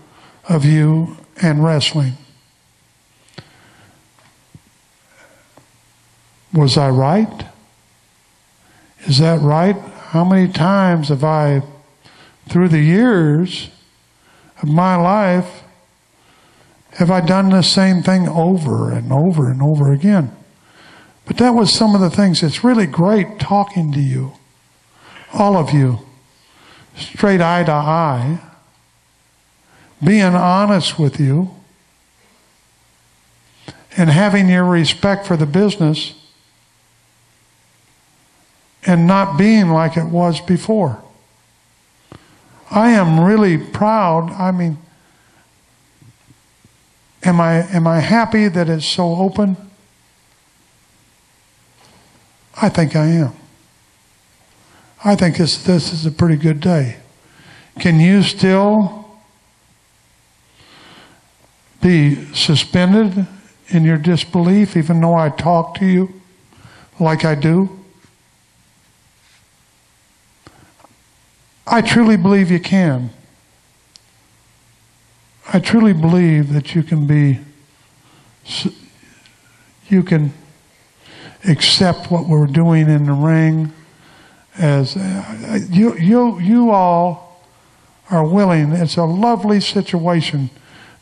of you and wrestling. Was I right? Is that right? How many times have I, through the years of my life, have I done the same thing over and over and over again? But that was some of the things. It's really great talking to you, all of you, straight eye to eye, being honest with you, and having your respect for the business and not being like it was before. I am really proud. I mean, am I happy that it's so open? I think I am. I think this is a pretty good day. Can you still be suspended in your disbelief even though I talk to you like I do? I truly believe you can. I truly believe that you can accept what we're doing in the ring as you all are willing. It's a lovely situation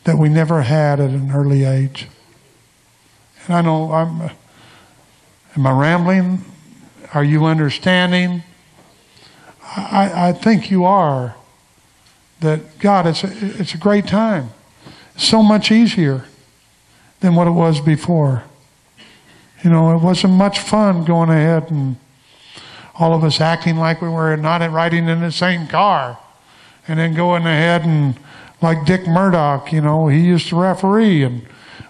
that we never had at an early age. And I know am I rambling? Are you understanding? I think you are. That God, it's a great time. It's so much easier than what it was before. You know, it wasn't much fun going ahead and all of us acting like we were not riding in the same car, and then going ahead and like Dick Murdoch, you know, he used to referee, and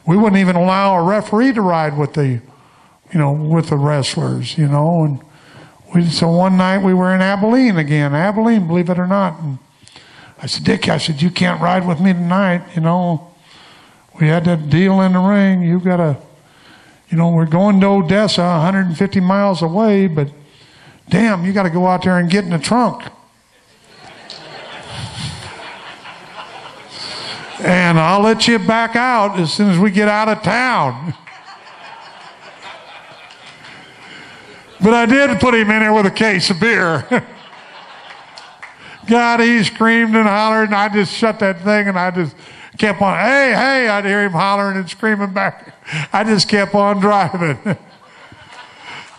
we wouldn't even allow a referee to ride with the wrestlers, you know, and. So one night we were in Abilene again. Abilene, believe it or not. And I said, Dick, you can't ride with me tonight. You know, we had that deal in the ring. You got to, we're going to Odessa, 150 miles away, but damn, you got to go out there and get in the trunk. And I'll let you back out as soon as we get out of town. But I did put him in there with a case of beer. God, he screamed and hollered, and I just shut that thing, and I just kept on, hey, I'd hear him hollering and screaming back. I just kept on driving.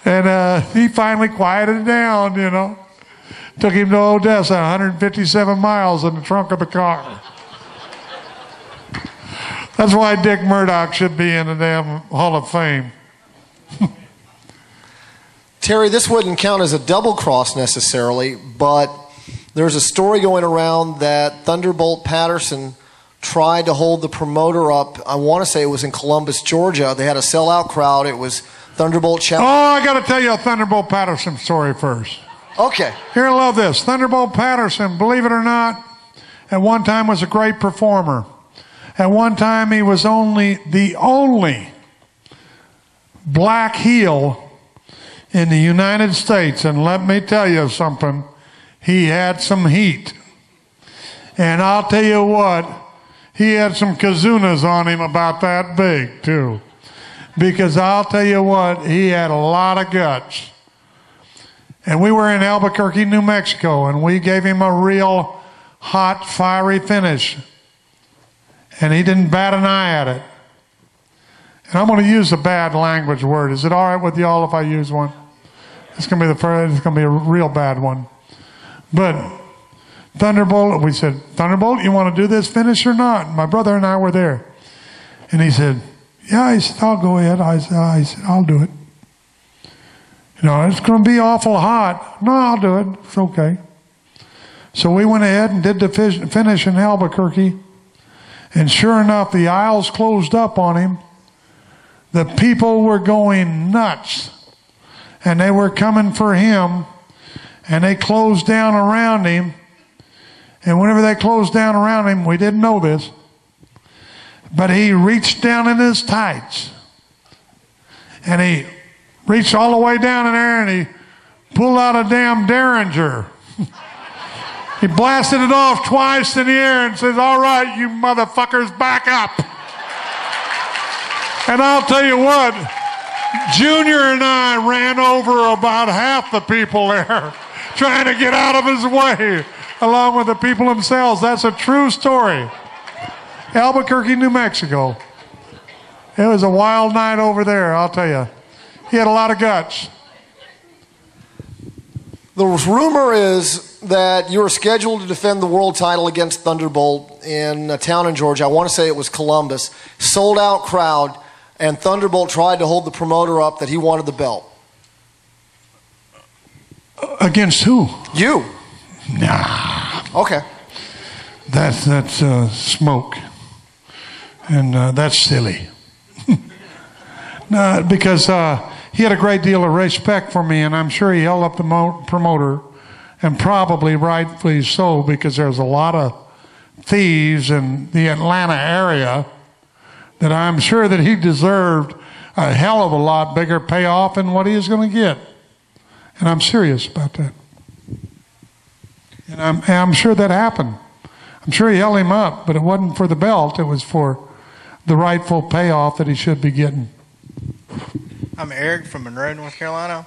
And he finally quieted down, Took him to Odessa, 157 miles in the trunk of the car. That's why Dick Murdoch should be in the damn Hall of Fame. Terry, this wouldn't count as a double cross necessarily, but there's a story going around that Thunderbolt Patterson tried to hold the promoter up. I want to say it was in Columbus, Georgia. They had a sellout crowd. It was Thunderbolt challenge. Oh, I got to tell you a Thunderbolt Patterson story first. Okay. Here, I love this. Thunderbolt Patterson, believe it or not, at one time was a great performer. At one time, he was the only black heel in the United States, and let me tell you something, he had some heat. And I'll tell you what, he had some kazunas on him about that big, too. because I'll tell you what, he had a lot of guts. And we were in Albuquerque, New Mexico, and we gave him a real hot, fiery finish. And he didn't bat an eye at it. And I'm going to use a bad language word. Is it all right with y'all if I use one? It's going to be the first. It's going to be a real bad one. But Thunderbolt, we said, Thunderbolt, you want to do this finish or not? My brother and I were there. And he said, yeah, he said, I'll go ahead. I said, I'll do it. You know, it's going to be awful hot. No, I'll do it. It's okay. So we went ahead and did the finish in Albuquerque. And sure enough, the aisles closed up on him. The people were going nuts. And they were coming for him. And they closed down around him. And whenever they closed down around him, we didn't know this, but he reached down in his tights. And he reached all the way down in there and he pulled out a damn Derringer. He blasted it off twice in the air and says, all right, you motherfuckers, back up. And I'll tell you what, Junior and I ran over about half the people there trying to get out of his way, along with the people themselves. That's a true story. Albuquerque, New Mexico. It was a wild night over there, I'll tell you. He had a lot of guts. The rumor is that you were scheduled to defend the world title against Thunderbolt in a town in Georgia. I want to say it was Columbus. Sold out crowd, and Thunderbolt tried to hold the promoter up that he wanted the belt. Against who? You. Nah. Okay. That's smoke. And that's silly. No, because he had a great deal of respect for me, and I'm sure he held up the promoter, and probably rightfully so, because there's a lot of thieves in the Atlanta area that I'm sure that he deserved a hell of a lot bigger payoff than what he was going to get. And I'm serious about that. And I'm sure that happened. I'm sure he held him up, but it wasn't for the belt. It was for the rightful payoff that he should be getting. I'm Eric from Monroe, North Carolina.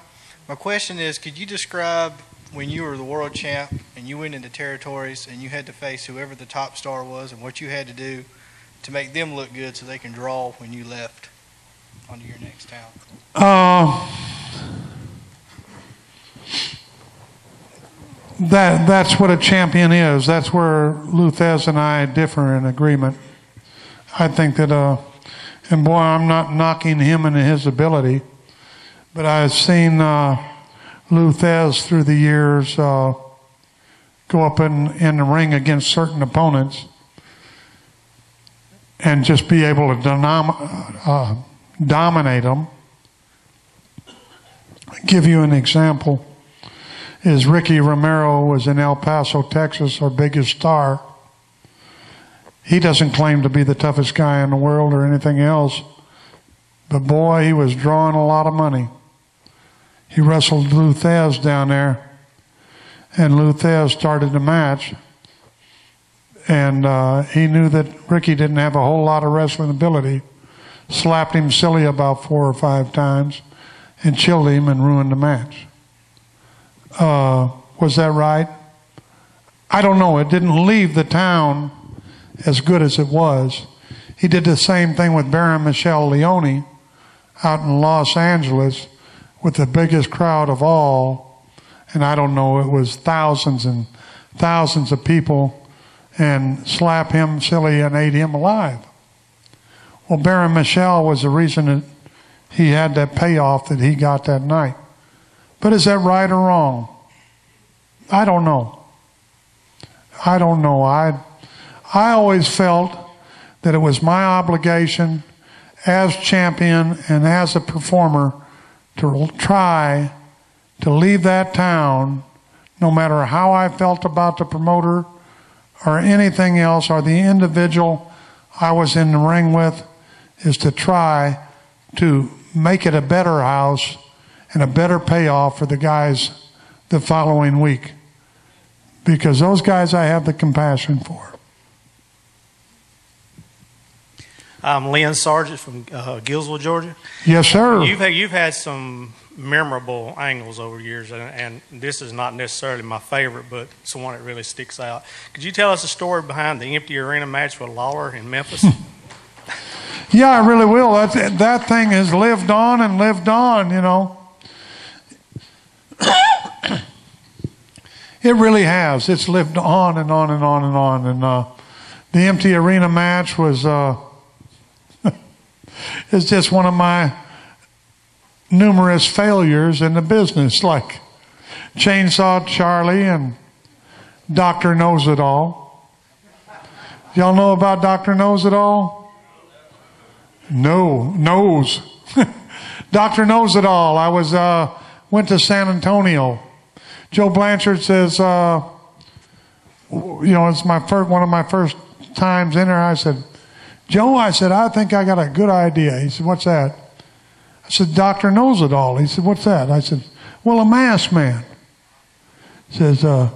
My question is, could you describe when you were the world champ and you went into territories and you had to face whoever the top star was and what you had to do to make them look good so they can draw when you left onto your next town? That's what a champion is. That's where Luthez and I differ in agreement. I think that, and boy, I'm not knocking him and his ability, but I've seen Luthez through the years go up in the ring against certain opponents and just be able to dominate them. I'll give you an example. Is Ricky Romero was in El Paso, Texas, our biggest star. He doesn't claim to be the toughest guy in the world or anything else, but boy, he was drawing a lot of money. He wrestled Luthez down there, and Luthez started the match, and he knew that Ricky didn't have a whole lot of wrestling ability, slapped him silly about 4 or 5 times, and chilled him and ruined the match. Was that right? I don't know. It didn't leave the town as good as it was. He did the same thing with Baron Michelle Leone out in Los Angeles with the biggest crowd of all. And I don't know, it was thousands and thousands of people, and slap him silly and ate him alive. Well, Baron Michelle was the reason that he had that payoff that he got that night. But is that right or wrong? I don't know. I don't know. I always felt that it was my obligation as champion and as a performer to try to leave that town, no matter how I felt about the promoter or anything else or the individual I was in the ring with, is to try to make it a better house and a better payoff for the guys the following week. Because those guys I have the compassion for. I'm Lynn Sargent from Gillsville, Georgia. Yes, sir. You've had some memorable angles over the years, and this is not necessarily my favorite, but it's the one that really sticks out. Could you tell us a story behind the empty arena match with Lawler in Memphis? Yeah, I really will. That thing has lived on and lived on, you know. It really has. It's lived on and on and on and on. And the empty arena match was is just one of my numerous failures in the business, like Chainsaw Charlie and Dr. Knows It All. Y'all know about Dr. Knows It All? No, knows. Dr. Knows It All. I went to San Antonio. Joe Blanchard says, it's one of my first times in there. I said, Joe, I think I got a good idea. He said, what's that? I said, Doctor Knows It All. He said, what's that? I said, well, a masked man. He says, I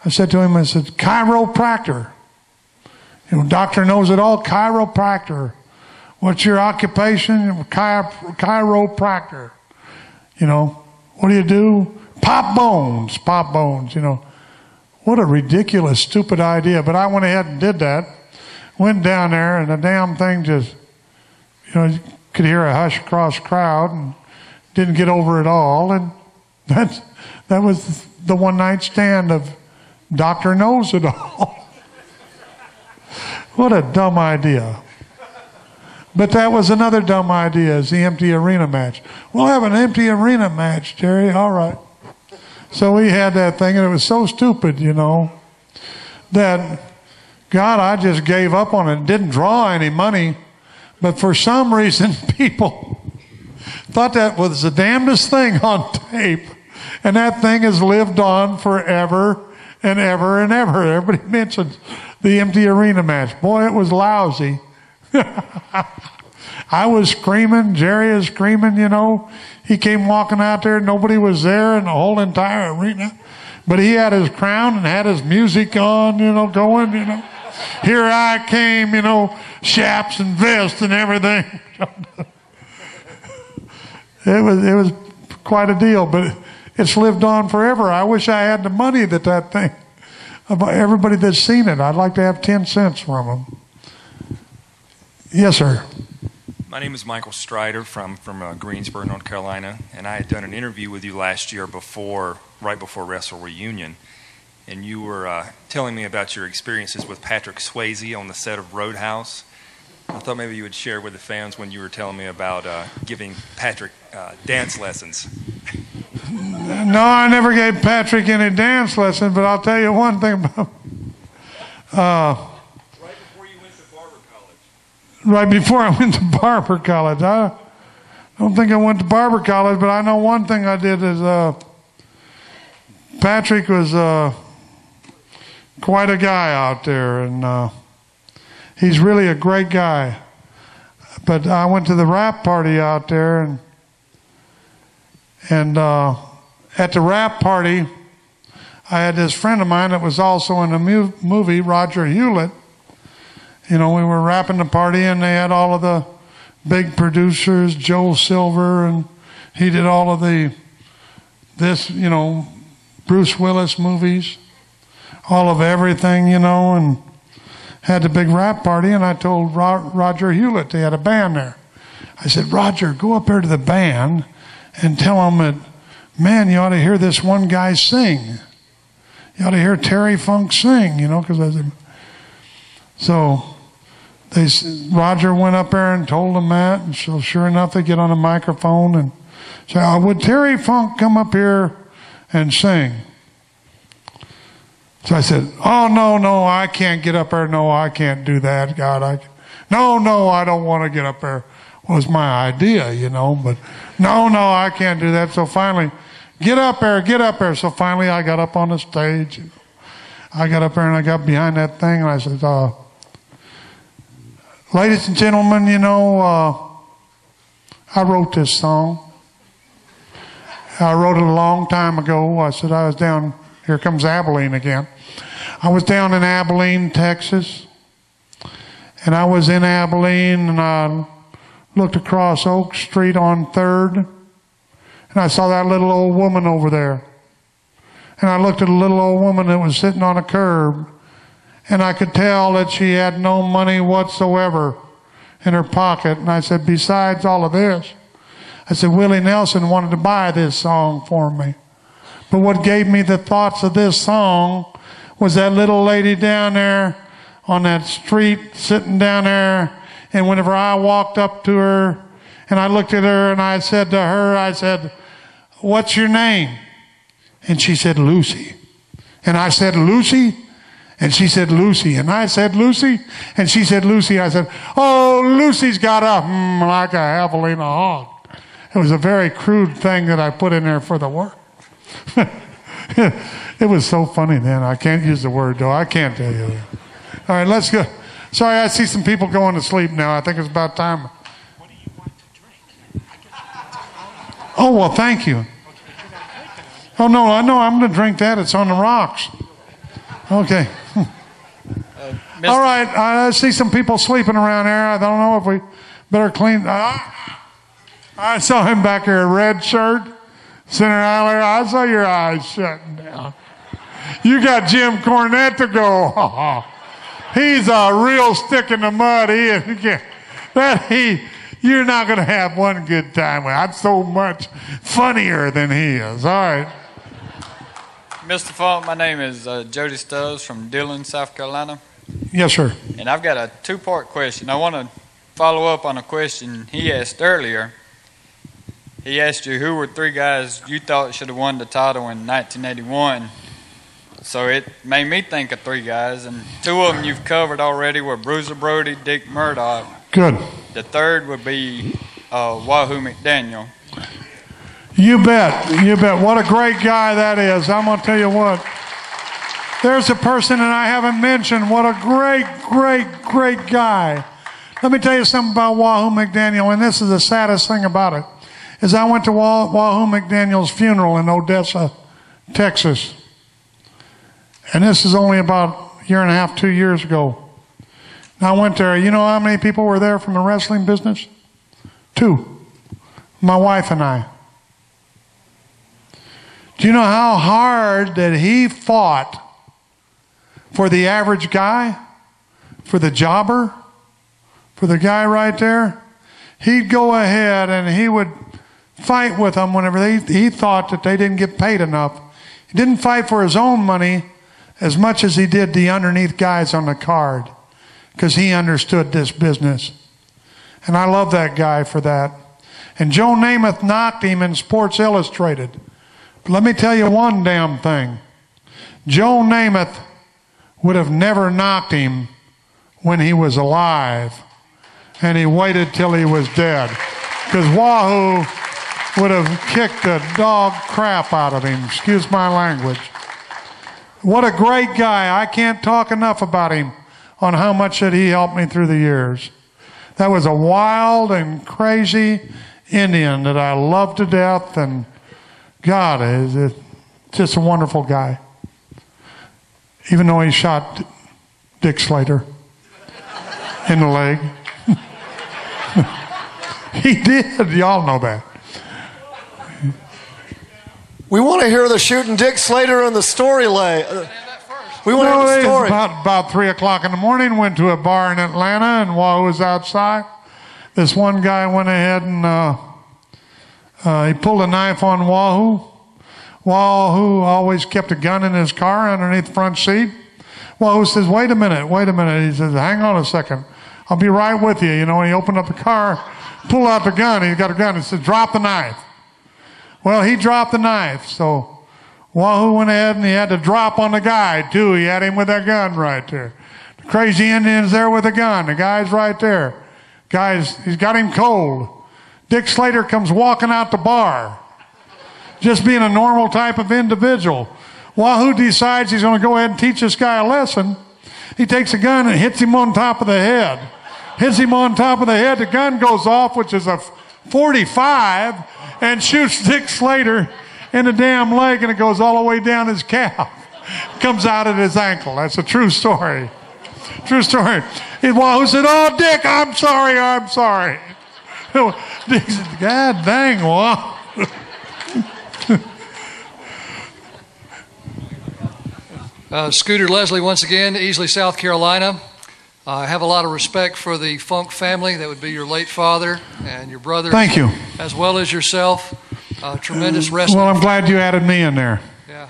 said to him, I said, chiropractor. Doctor Knows It All, chiropractor. What's your occupation? Chiropractor. What do you do? Pop bones. What a ridiculous, stupid idea. But I went ahead and did that. Went down there, and the damn thing just, you could hear a hush across the crowd, and didn't get over it all. And that was the one night stand of Doctor Knows It All. What a dumb idea. But that was another dumb idea, is the empty arena match. We'll have an empty arena match, Jerry. All right. So we had that thing, and it was so stupid, that, God, I just gave up on it. It didn't draw any money. But for some reason, people thought that was the damnedest thing on tape. And that thing has lived on forever and ever and ever. Everybody mentions the empty arena match. Boy, it was lousy. I was screaming. Jerry is screaming, He came walking out there. Nobody was there in the whole entire arena. But he had his crown and had his music on, going, Here I came, chaps and vests and everything. It was quite a deal, but it's lived on forever. I wish I had the money that thing, about everybody that's seen it. I'd like to have 10 cents from them. Yes, sir. My name is Michael Strider from Greensboro, North Carolina, and I had done an interview with you last year right before Wrestle Reunion, and you were telling me about your experiences with Patrick Swayze on the set of Roadhouse. I thought maybe you would share with the fans when you were telling me about giving Patrick dance lessons. No, I never gave Patrick any dance lessons, but I'll tell you one thing about right before I went to barber college. I don't think I went to barber college, but I know one thing I did is Patrick was quite a guy out there, and he's really a great guy. But I went to the rap party out there, and at the rap party, I had this friend of mine that was also in the movie, Roger Hewlett. We were rapping the party, and they had all of the big producers, Joel Silver, and he did all of Bruce Willis movies, all of everything, and had the big rap party, and I told Roger Hewlett, they had a band there. I said, Roger, go up there to the band and tell them that, man, you ought to hear this one guy sing. You ought to hear Terry Funk sing, because I said, so Roger went up there and told them that, and so sure enough, they get on the microphone and say, would Terry Funk come up here and sing? So I said, no, I can't get up there. No, I can't do that. God, no, I don't want to get up there. Was my idea, but no, I can't do that. So finally, get up there. So finally, I got up on the stage. I got up there and I got behind that thing, and I said, ladies and gentlemen, I wrote this song. I wrote it a long time ago. I said I was down, here comes Abilene again. I was down in Abilene, Texas, And I was in Abilene, and I looked across Oak Street on 3rd, and I saw that little old woman over there. And I looked at a little old woman that was sitting on a curb, and I could tell that she had no money whatsoever in her pocket. And I said, besides all of this, I said, Willie Nelson wanted to buy this song for me. But what gave me the thoughts of this song was that little lady down there on that street sitting down there. And whenever I walked up to her and I looked at her and I said to her, I said, what's your name? And she said, Lucy. And I said, Lucy? And she said, Lucy. And I said, Lucy? And she said, Lucy. I said, oh, Lucy's got a like a javelina hog. It was a very crude thing that I put in there for the work. It was so funny then. I can't use the word, though. I can't tell you that. All right, let's go. Sorry, I see some people going to sleep now. I think it's about time. What do you want to drink? Oh, well, thank you. Oh, no, I know. I'm going to drink that. It's on the rocks. Okay. All right, I see some people sleeping around here. I don't know if we better clean. I saw him back there, red shirt, center aisle. I saw your eyes shutting down. You got Jim Cornette to go. He's a real stick in the mud. You're not going to have one good time. I'm so much funnier than he is. All right. Mr. Funk, my name is Jody Stubbs from Dillon, South Carolina. Yes, sir. And I've got a two-part question. I want to follow up on a question he asked earlier. He asked you who were three guys you thought should have won the title in 1981. So it made me think of three guys, and two of them you've covered already were Bruiser Brody, Dick Murdoch. Good. The third would be Wahoo McDaniel. You bet. You bet. What a great guy that is. I'm going to tell you what. There's a person that I haven't mentioned. What a great, great, great guy. Let me tell you something about Wahoo McDaniel, and this is the saddest thing about it, is I went to Wahoo McDaniel's funeral in Odessa, Texas. And this is only about a year and a half, 2 years ago. And I went there. You know how many people were there from the wrestling business? 2. My wife and I. Do you know how hard that he fought for the average guy, for the jobber, for the guy right there? He'd go ahead and he would fight with them whenever he thought that they didn't get paid enough. He didn't fight for his own money as much as he did the underneath guys on the card, because he understood this business. And I love that guy for that. And Joe Namath knocked him in Sports Illustrated. But let me tell you one damn thing. Joe Namath would have never knocked him when he was alive, and he waited till he was dead, because Wahoo would have kicked the dog crap out of him. Excuse my language. What a great guy. I can't talk enough about him on how much that he helped me through the years. That was a wild and crazy Indian that I loved to death, and God is just a wonderful guy. Even though he shot Dick Slater in the leg. He did. Y'all know that. We want to hear the shooting Dick Slater and the story lay. We want to hear the story. About 3 o'clock in the morning, went to a bar in Atlanta, and while I was outside, this one guy went ahead and he pulled a knife on Wahoo. Wahoo always kept a gun in his car underneath the front seat. Wahoo says, wait a minute. He says, hang on a second. I'll be right with you. You know, he opened up the car, pulled out the gun. He got a gun. He said, drop the knife. Well, he dropped the knife. So Wahoo went ahead and he had to drop on the guy, too. He had him with that gun right there. The crazy Indian's there with a gun. The guy's right there. He's got him cold. Dick Slater comes walking out the bar, just being a normal type of individual. Wahoo decides he's going to go ahead and teach this guy a lesson. He takes a gun and hits him on top of the head. The gun goes off, which is a .45, and shoots Dick Slater in the damn leg, and it goes all the way down his calf. Comes out at his ankle. That's a true story. True story. Wahoo said, "Oh, Dick, I'm sorry. Dick said, "God dang, Wahoo." Scooter Leslie, once again, Easley, South Carolina. I have a lot of respect for the Funk family. That would be your late father and your brother. Thank you. As well as yourself. Tremendous wrestling. Well, I'm glad you added me in there. Yeah.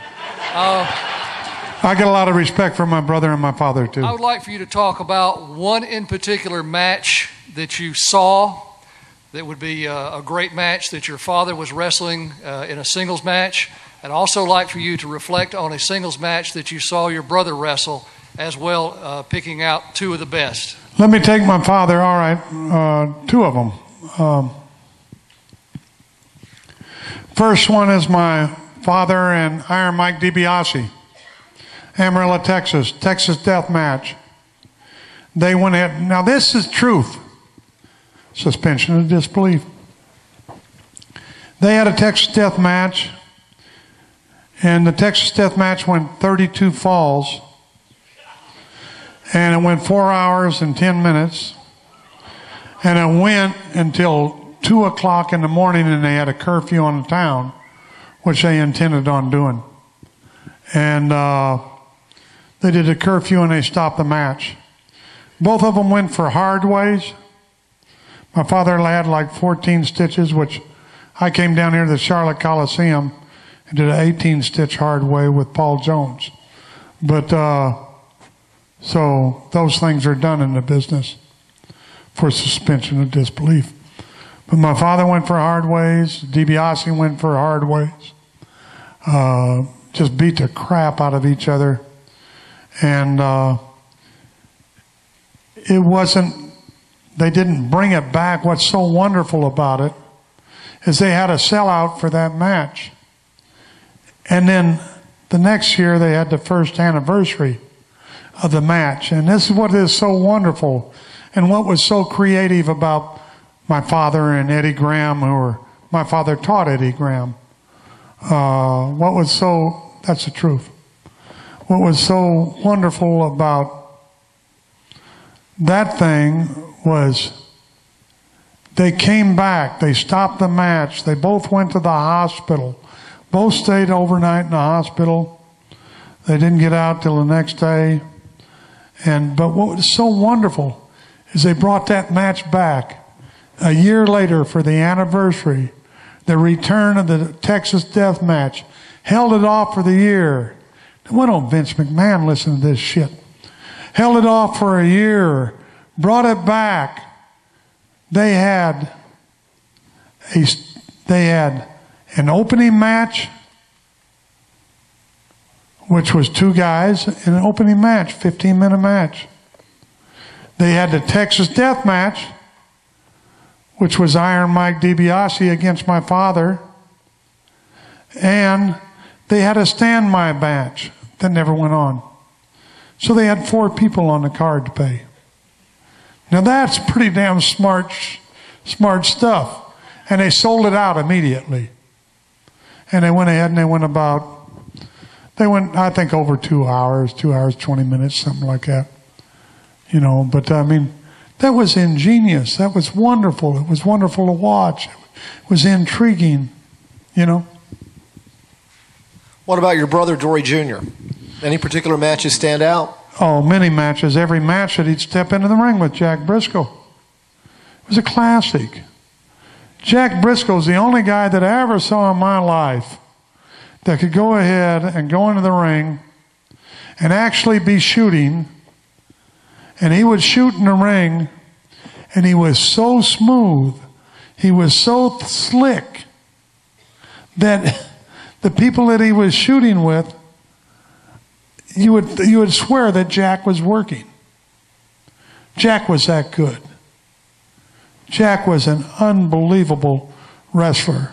I get a lot of respect for my brother and my father, too. I would like for you to talk about one in particular match that you saw that would be a great match that your father was wrestling in a singles match. I'd also like for you to reflect on a singles match that you saw your brother wrestle as well, picking out two of the best. Let me take my father. All right, two of them. First one is my father and Iron Mike DiBiase, Amarillo, Texas death match. They went ahead. Now this is truth. Suspension of disbelief. They had a Texas death match, and the Texas death match went 32 falls, and it went 4 hours and 10 minutes, and it went until 2 o'clock in the morning, and they had a curfew on the town, which they intended on doing. And they did a curfew, and they stopped the match. Both of them went for hard ways. My father had like 14 stitches, which I came down here to the Charlotte Coliseum and did an 18-stitch hard way with Paul Jones. But so those things are done in the business for suspension of disbelief. But my father went for hard ways. DiBiase went for hard ways. Just beat the crap out of each other. And it wasn't, they didn't bring it back. What's so wonderful about it is they had a sellout for that match. And then the next year they had the first anniversary of the match. And this is what is so wonderful and what was so creative about my father and Eddie Graham, my father taught Eddie Graham. What was so, that's the truth. What was so wonderful about that thing was they came back, they stopped the match, they both went to the hospital, both stayed overnight in the hospital. They didn't get out till the next day. But what was so wonderful is they brought that match back a year later for the anniversary, the return of the Texas death match, held it off for the year. Why don't Vince McMahon listen to this shit? Held it off for a year, brought it back. They had an opening match, which was two guys, and an opening match, 15-minute match. They had the Texas death match, which was Iron Mike DiBiase against my father. And they had a stand-by match that never went on. So they had 4 people on the card to pay. Now that's pretty damn smart stuff. And they sold it out immediately. And they went ahead and they went, I think, over 2 hours, 2 hours, 20 minutes, something like that. But I mean, that was ingenious. That was wonderful. It was wonderful to watch. It was intriguing, What about your brother, Dory Jr.? Any particular matches stand out? Oh, many matches. Every match that he'd step into the ring with Jack Briscoe. It was a classic. Jack Briscoe's the only guy that I ever saw in my life that could go ahead and go into the ring and actually be shooting. And he would shoot in the ring, and he was so smooth, he was so slick, that the people that he was shooting with, you would swear that Jack was working. Jack was that good. Jack was an unbelievable wrestler.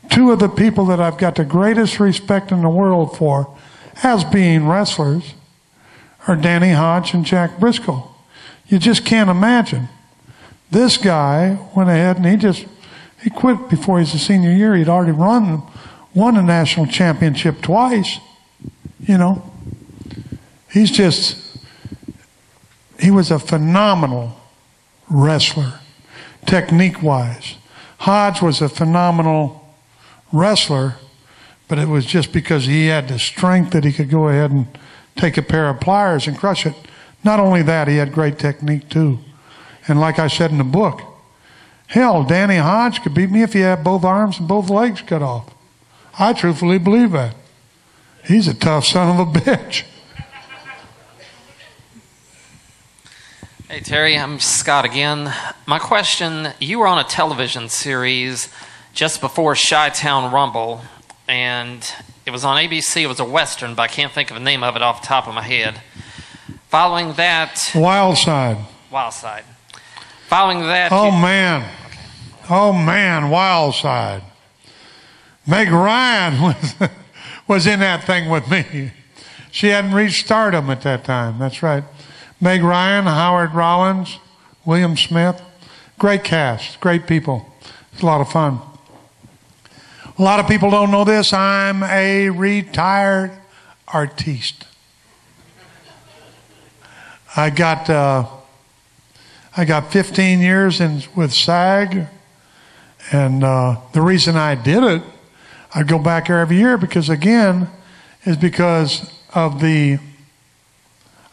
2 of the people that I've got the greatest respect in the world for as being wrestlers are Danny Hodge and Jack Briscoe. You just can't imagine. This guy went ahead and he quit before his senior year. He'd already won a national championship twice. He's just, he was a phenomenal wrestler, technique-wise. Hodge was a phenomenal wrestler, but it was just because he had the strength that he could go ahead and take a pair of pliers and crush it. Not only that, he had great technique too. And like I said in the book, hell, Danny Hodge could beat me if he had both arms and both legs cut off. I truthfully believe that. He's a tough son of a bitch. Hey, Terry, I'm Scott again. My question, you were on a television series just before Chi-Town Rumble, and it was on ABC. It was a Western, but I can't think of the name of it off the top of my head. Following that... Wild Side. Following that... Oh, man. Oh, man, Wild Side. Meg Ryan was in that thing with me. She hadn't reached stardom at that time. That's right. Meg Ryan, Howard Rollins, William Smith. Great cast, great people. It's a lot of fun. A lot of people don't know this. I'm a retired artiste. I got 15 years with SAG, and the reason I did it, I go back there every year because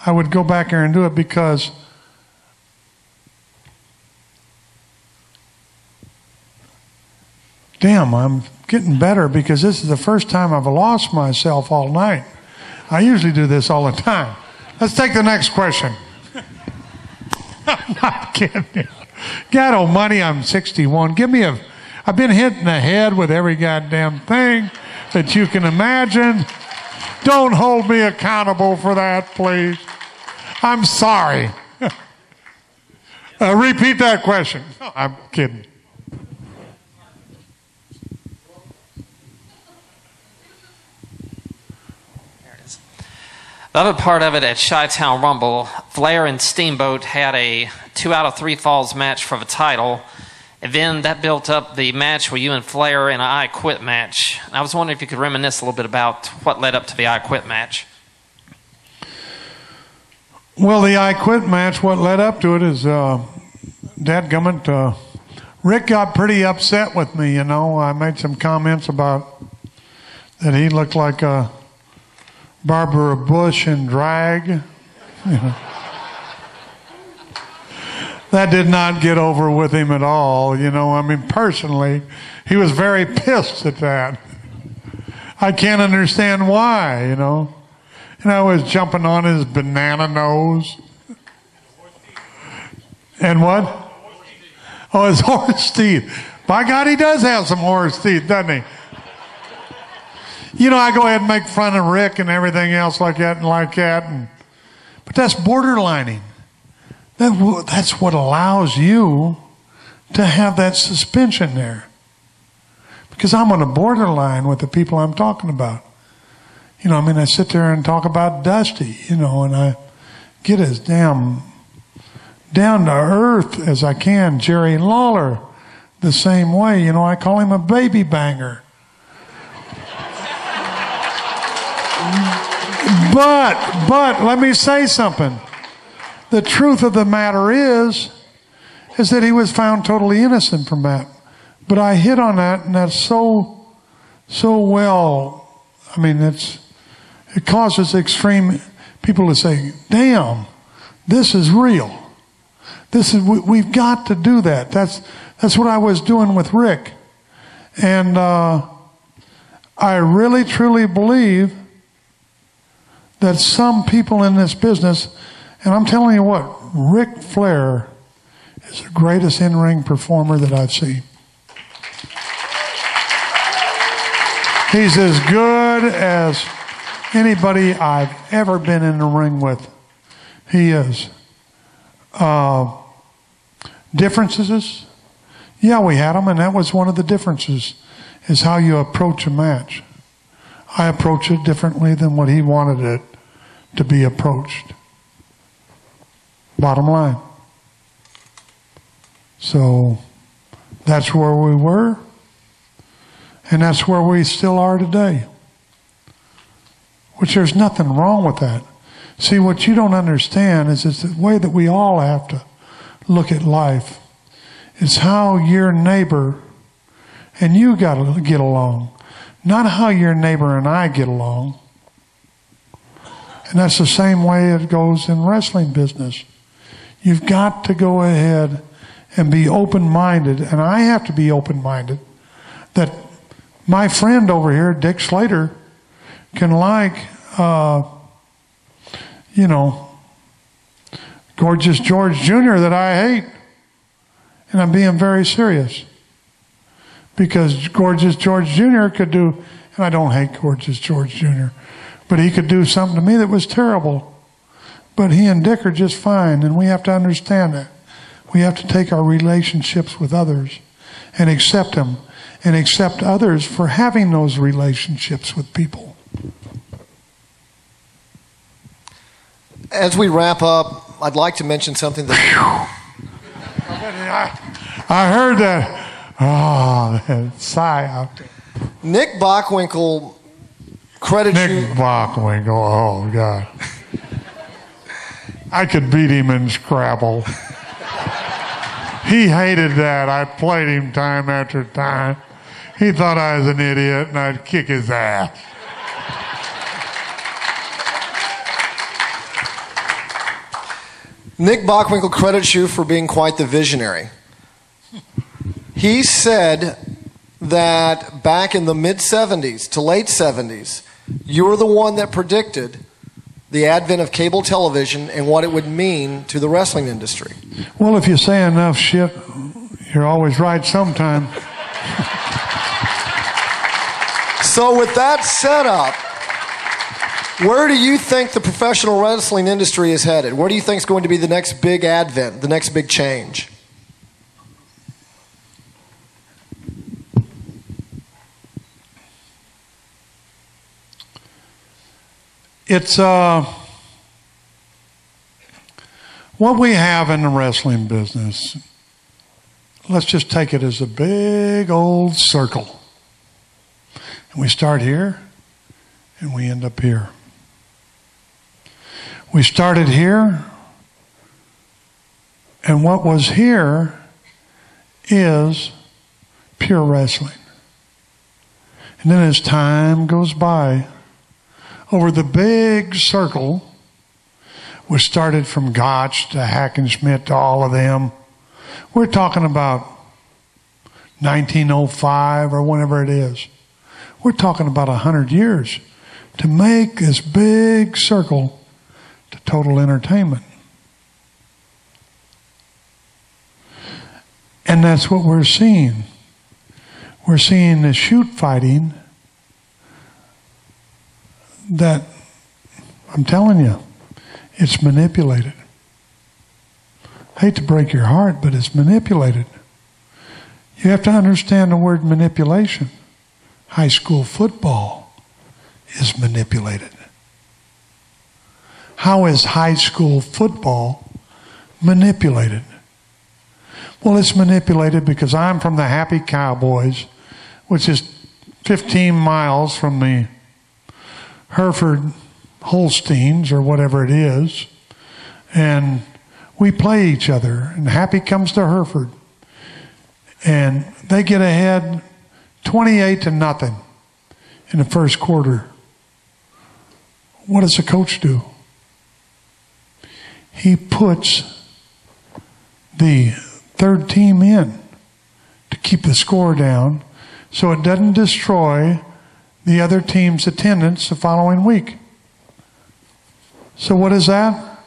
I would go back there and do it because damn, I'm getting better because this is the first time I've lost myself all night. I usually do this all the time. Let's take the next question. I'm not kidding you. God almighty, I'm 61. I've been hit in the head with every goddamn thing that you can imagine. Don't hold me accountable for that, please. I'm sorry. Repeat that question. No, I'm kidding. The other part of it at Chi-Town Rumble, Flair and Steamboat had a 2 out of 3 falls match for the title. And then that built up the match with you and Flair in an I Quit match. I was wondering if you could reminisce a little bit about what led up to the I Quit match. Well, the I Quit match, what led up to it is, dadgummit, Rick got pretty upset with me, you know. I made some comments about that he looked like a Barbara Bush in drag. You know. That did not get over with him at all, you know. I mean, personally, he was very pissed at that. I can't understand why, you know. And I was jumping on his banana nose. And what? Oh, his horse teeth. By God, he does have some horse teeth, doesn't he? You know, I go ahead and make fun of Rick and everything else like that. But that's borderlining. That's what allows you to have that suspension there. Because I'm on a borderline with the people I'm talking about. You know, I mean, I sit there and talk about Dusty, you know, and I get as damn down to earth as I can. Jerry Lawler, the same way. You know, I call him a baby banger. But let me say something. The truth of the matter is that he was found totally innocent from that. But I hit on that, and that's so well. I mean, it causes extreme people to say, "Damn, this is real. We've got to do that." That's what I was doing with Rick, and I really truly believe that some people in this business. And I'm telling you what, Ric Flair is the greatest in-ring performer that I've seen. He's as good as anybody I've ever been in the ring with. He is. Differences? Yeah, we had them, and that was one of the differences, is how you approach a match. I approach it differently than what he wanted it to be approached. Bottom line. So that's where we were, and that's where we still are today. Which there's nothing wrong with that. See, what you don't understand is it's the way that we all have to look at life. It's how your neighbor and you got to get along, not how your neighbor and I get along. And that's the same way it goes in wrestling business. You've got to go ahead and be open-minded, and I have to be open-minded, that my friend over here, Dick Slater, can like, Gorgeous George Jr. that I hate. And I'm being very serious. Because Gorgeous George Jr. could do, and I don't hate Gorgeous George Jr., but he could do something to me that was terrible. But he and Dick are just fine, and we have to understand that. We have to take our relationships with others and accept them, and accept others for having those relationships with people. As we wrap up, I'd like to mention something that... I heard that sigh out there. Nick Bockwinkel credits you... Nick Bockwinkel, oh God. I could beat him in Scrabble. He hated that. I played him time after time. He thought I was an idiot and I'd kick his ass. Nick Bockwinkel credits you for being quite the visionary. He said that back in the mid-'70s to late 70s, you were the one that predicted the advent of cable television and what it would mean to the wrestling industry. Well, if you say enough shit, you're always right sometime. So with that setup, where do you think the professional wrestling industry is headed? Where do you think is going to be the next big advent, the next big change? It's what we have in the wrestling business. Let's just take it as a big old circle. And we start here and we end up here. We started here, and what was here is pure wrestling. And then as time goes by, over the big circle, which started from Gotch to Hackenschmidt to all of them, we're talking about 1905 or whenever it is. We're talking about 100 years to make this big circle to total entertainment. And that's what we're seeing. We're seeing the shoot fighting that, I'm telling you, it's manipulated. I hate to break your heart, but it's manipulated. You have to understand the word manipulation. High school football is manipulated. How is high school football manipulated? Well, it's manipulated because I'm from the Happy Cowboys, which is 15 miles from the Hereford Holsteins or whatever it is, and we play each other, and Happy comes to Hereford, and they get ahead 28-0 in the first quarter. What does the coach do? He puts the third team in to keep the score down so it doesn't destroy the other team's attendance the following week. So what is that?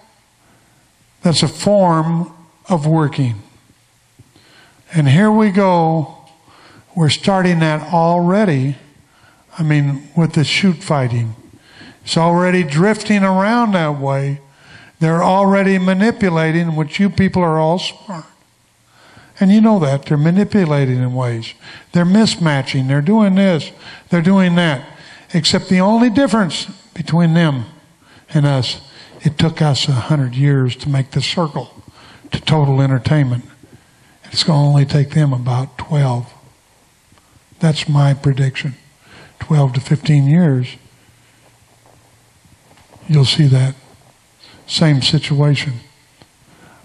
That's a form of working. And here we go. We're starting that already. I mean, with the shoot fighting. It's already drifting around that way. They're already manipulating, which you people are all smart. And you know that. They're manipulating in ways. They're mismatching. They're doing this. They're doing that. Except the only difference between them and us, it took us 100 years to make the circle to total entertainment. It's going to only take them about 12. That's my prediction. 12 to 15 years. You'll see that same situation.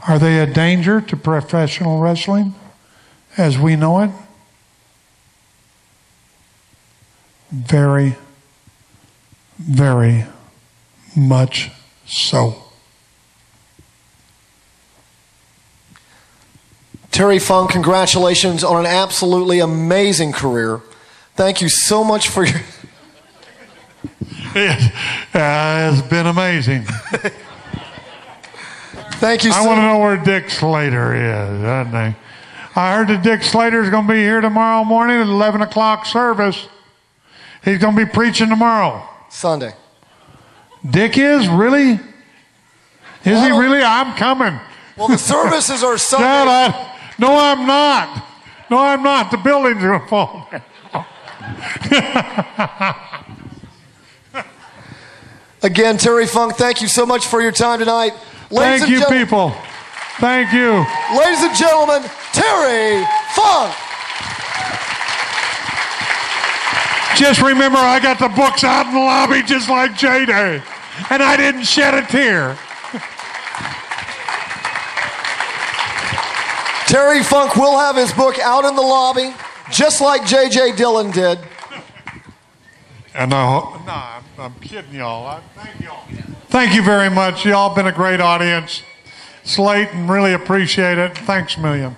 Are they a danger to professional wrestling as we know it? Very, very much so. Terry Funk, congratulations on an absolutely amazing career. Thank you so much for your... It's been amazing. Thank you. I want to know where Dick Slater is, doesn't he? I heard that Dick Slater is going to be here tomorrow morning at 11 o'clock service. He's going to be preaching tomorrow. Sunday. Dick is? Really? Is he really? I'm coming. Well, the services are Sunday. Dad, no, I'm not. No, I'm not. The building's going to fall down. Again, Terry Funk, thank you so much for your time tonight. Thank you, people. Thank you. Ladies and gentlemen, Terry Funk. Just remember, I got the books out in the lobby just like J-Day, and I didn't shed a tear. Terry Funk will have his book out in the lobby, just like J.J. Dillon did. And I'm kidding y'all. Thank y'all. Thank you very much. Y'all been a great audience. Slayton, really appreciate it. Thanks a million.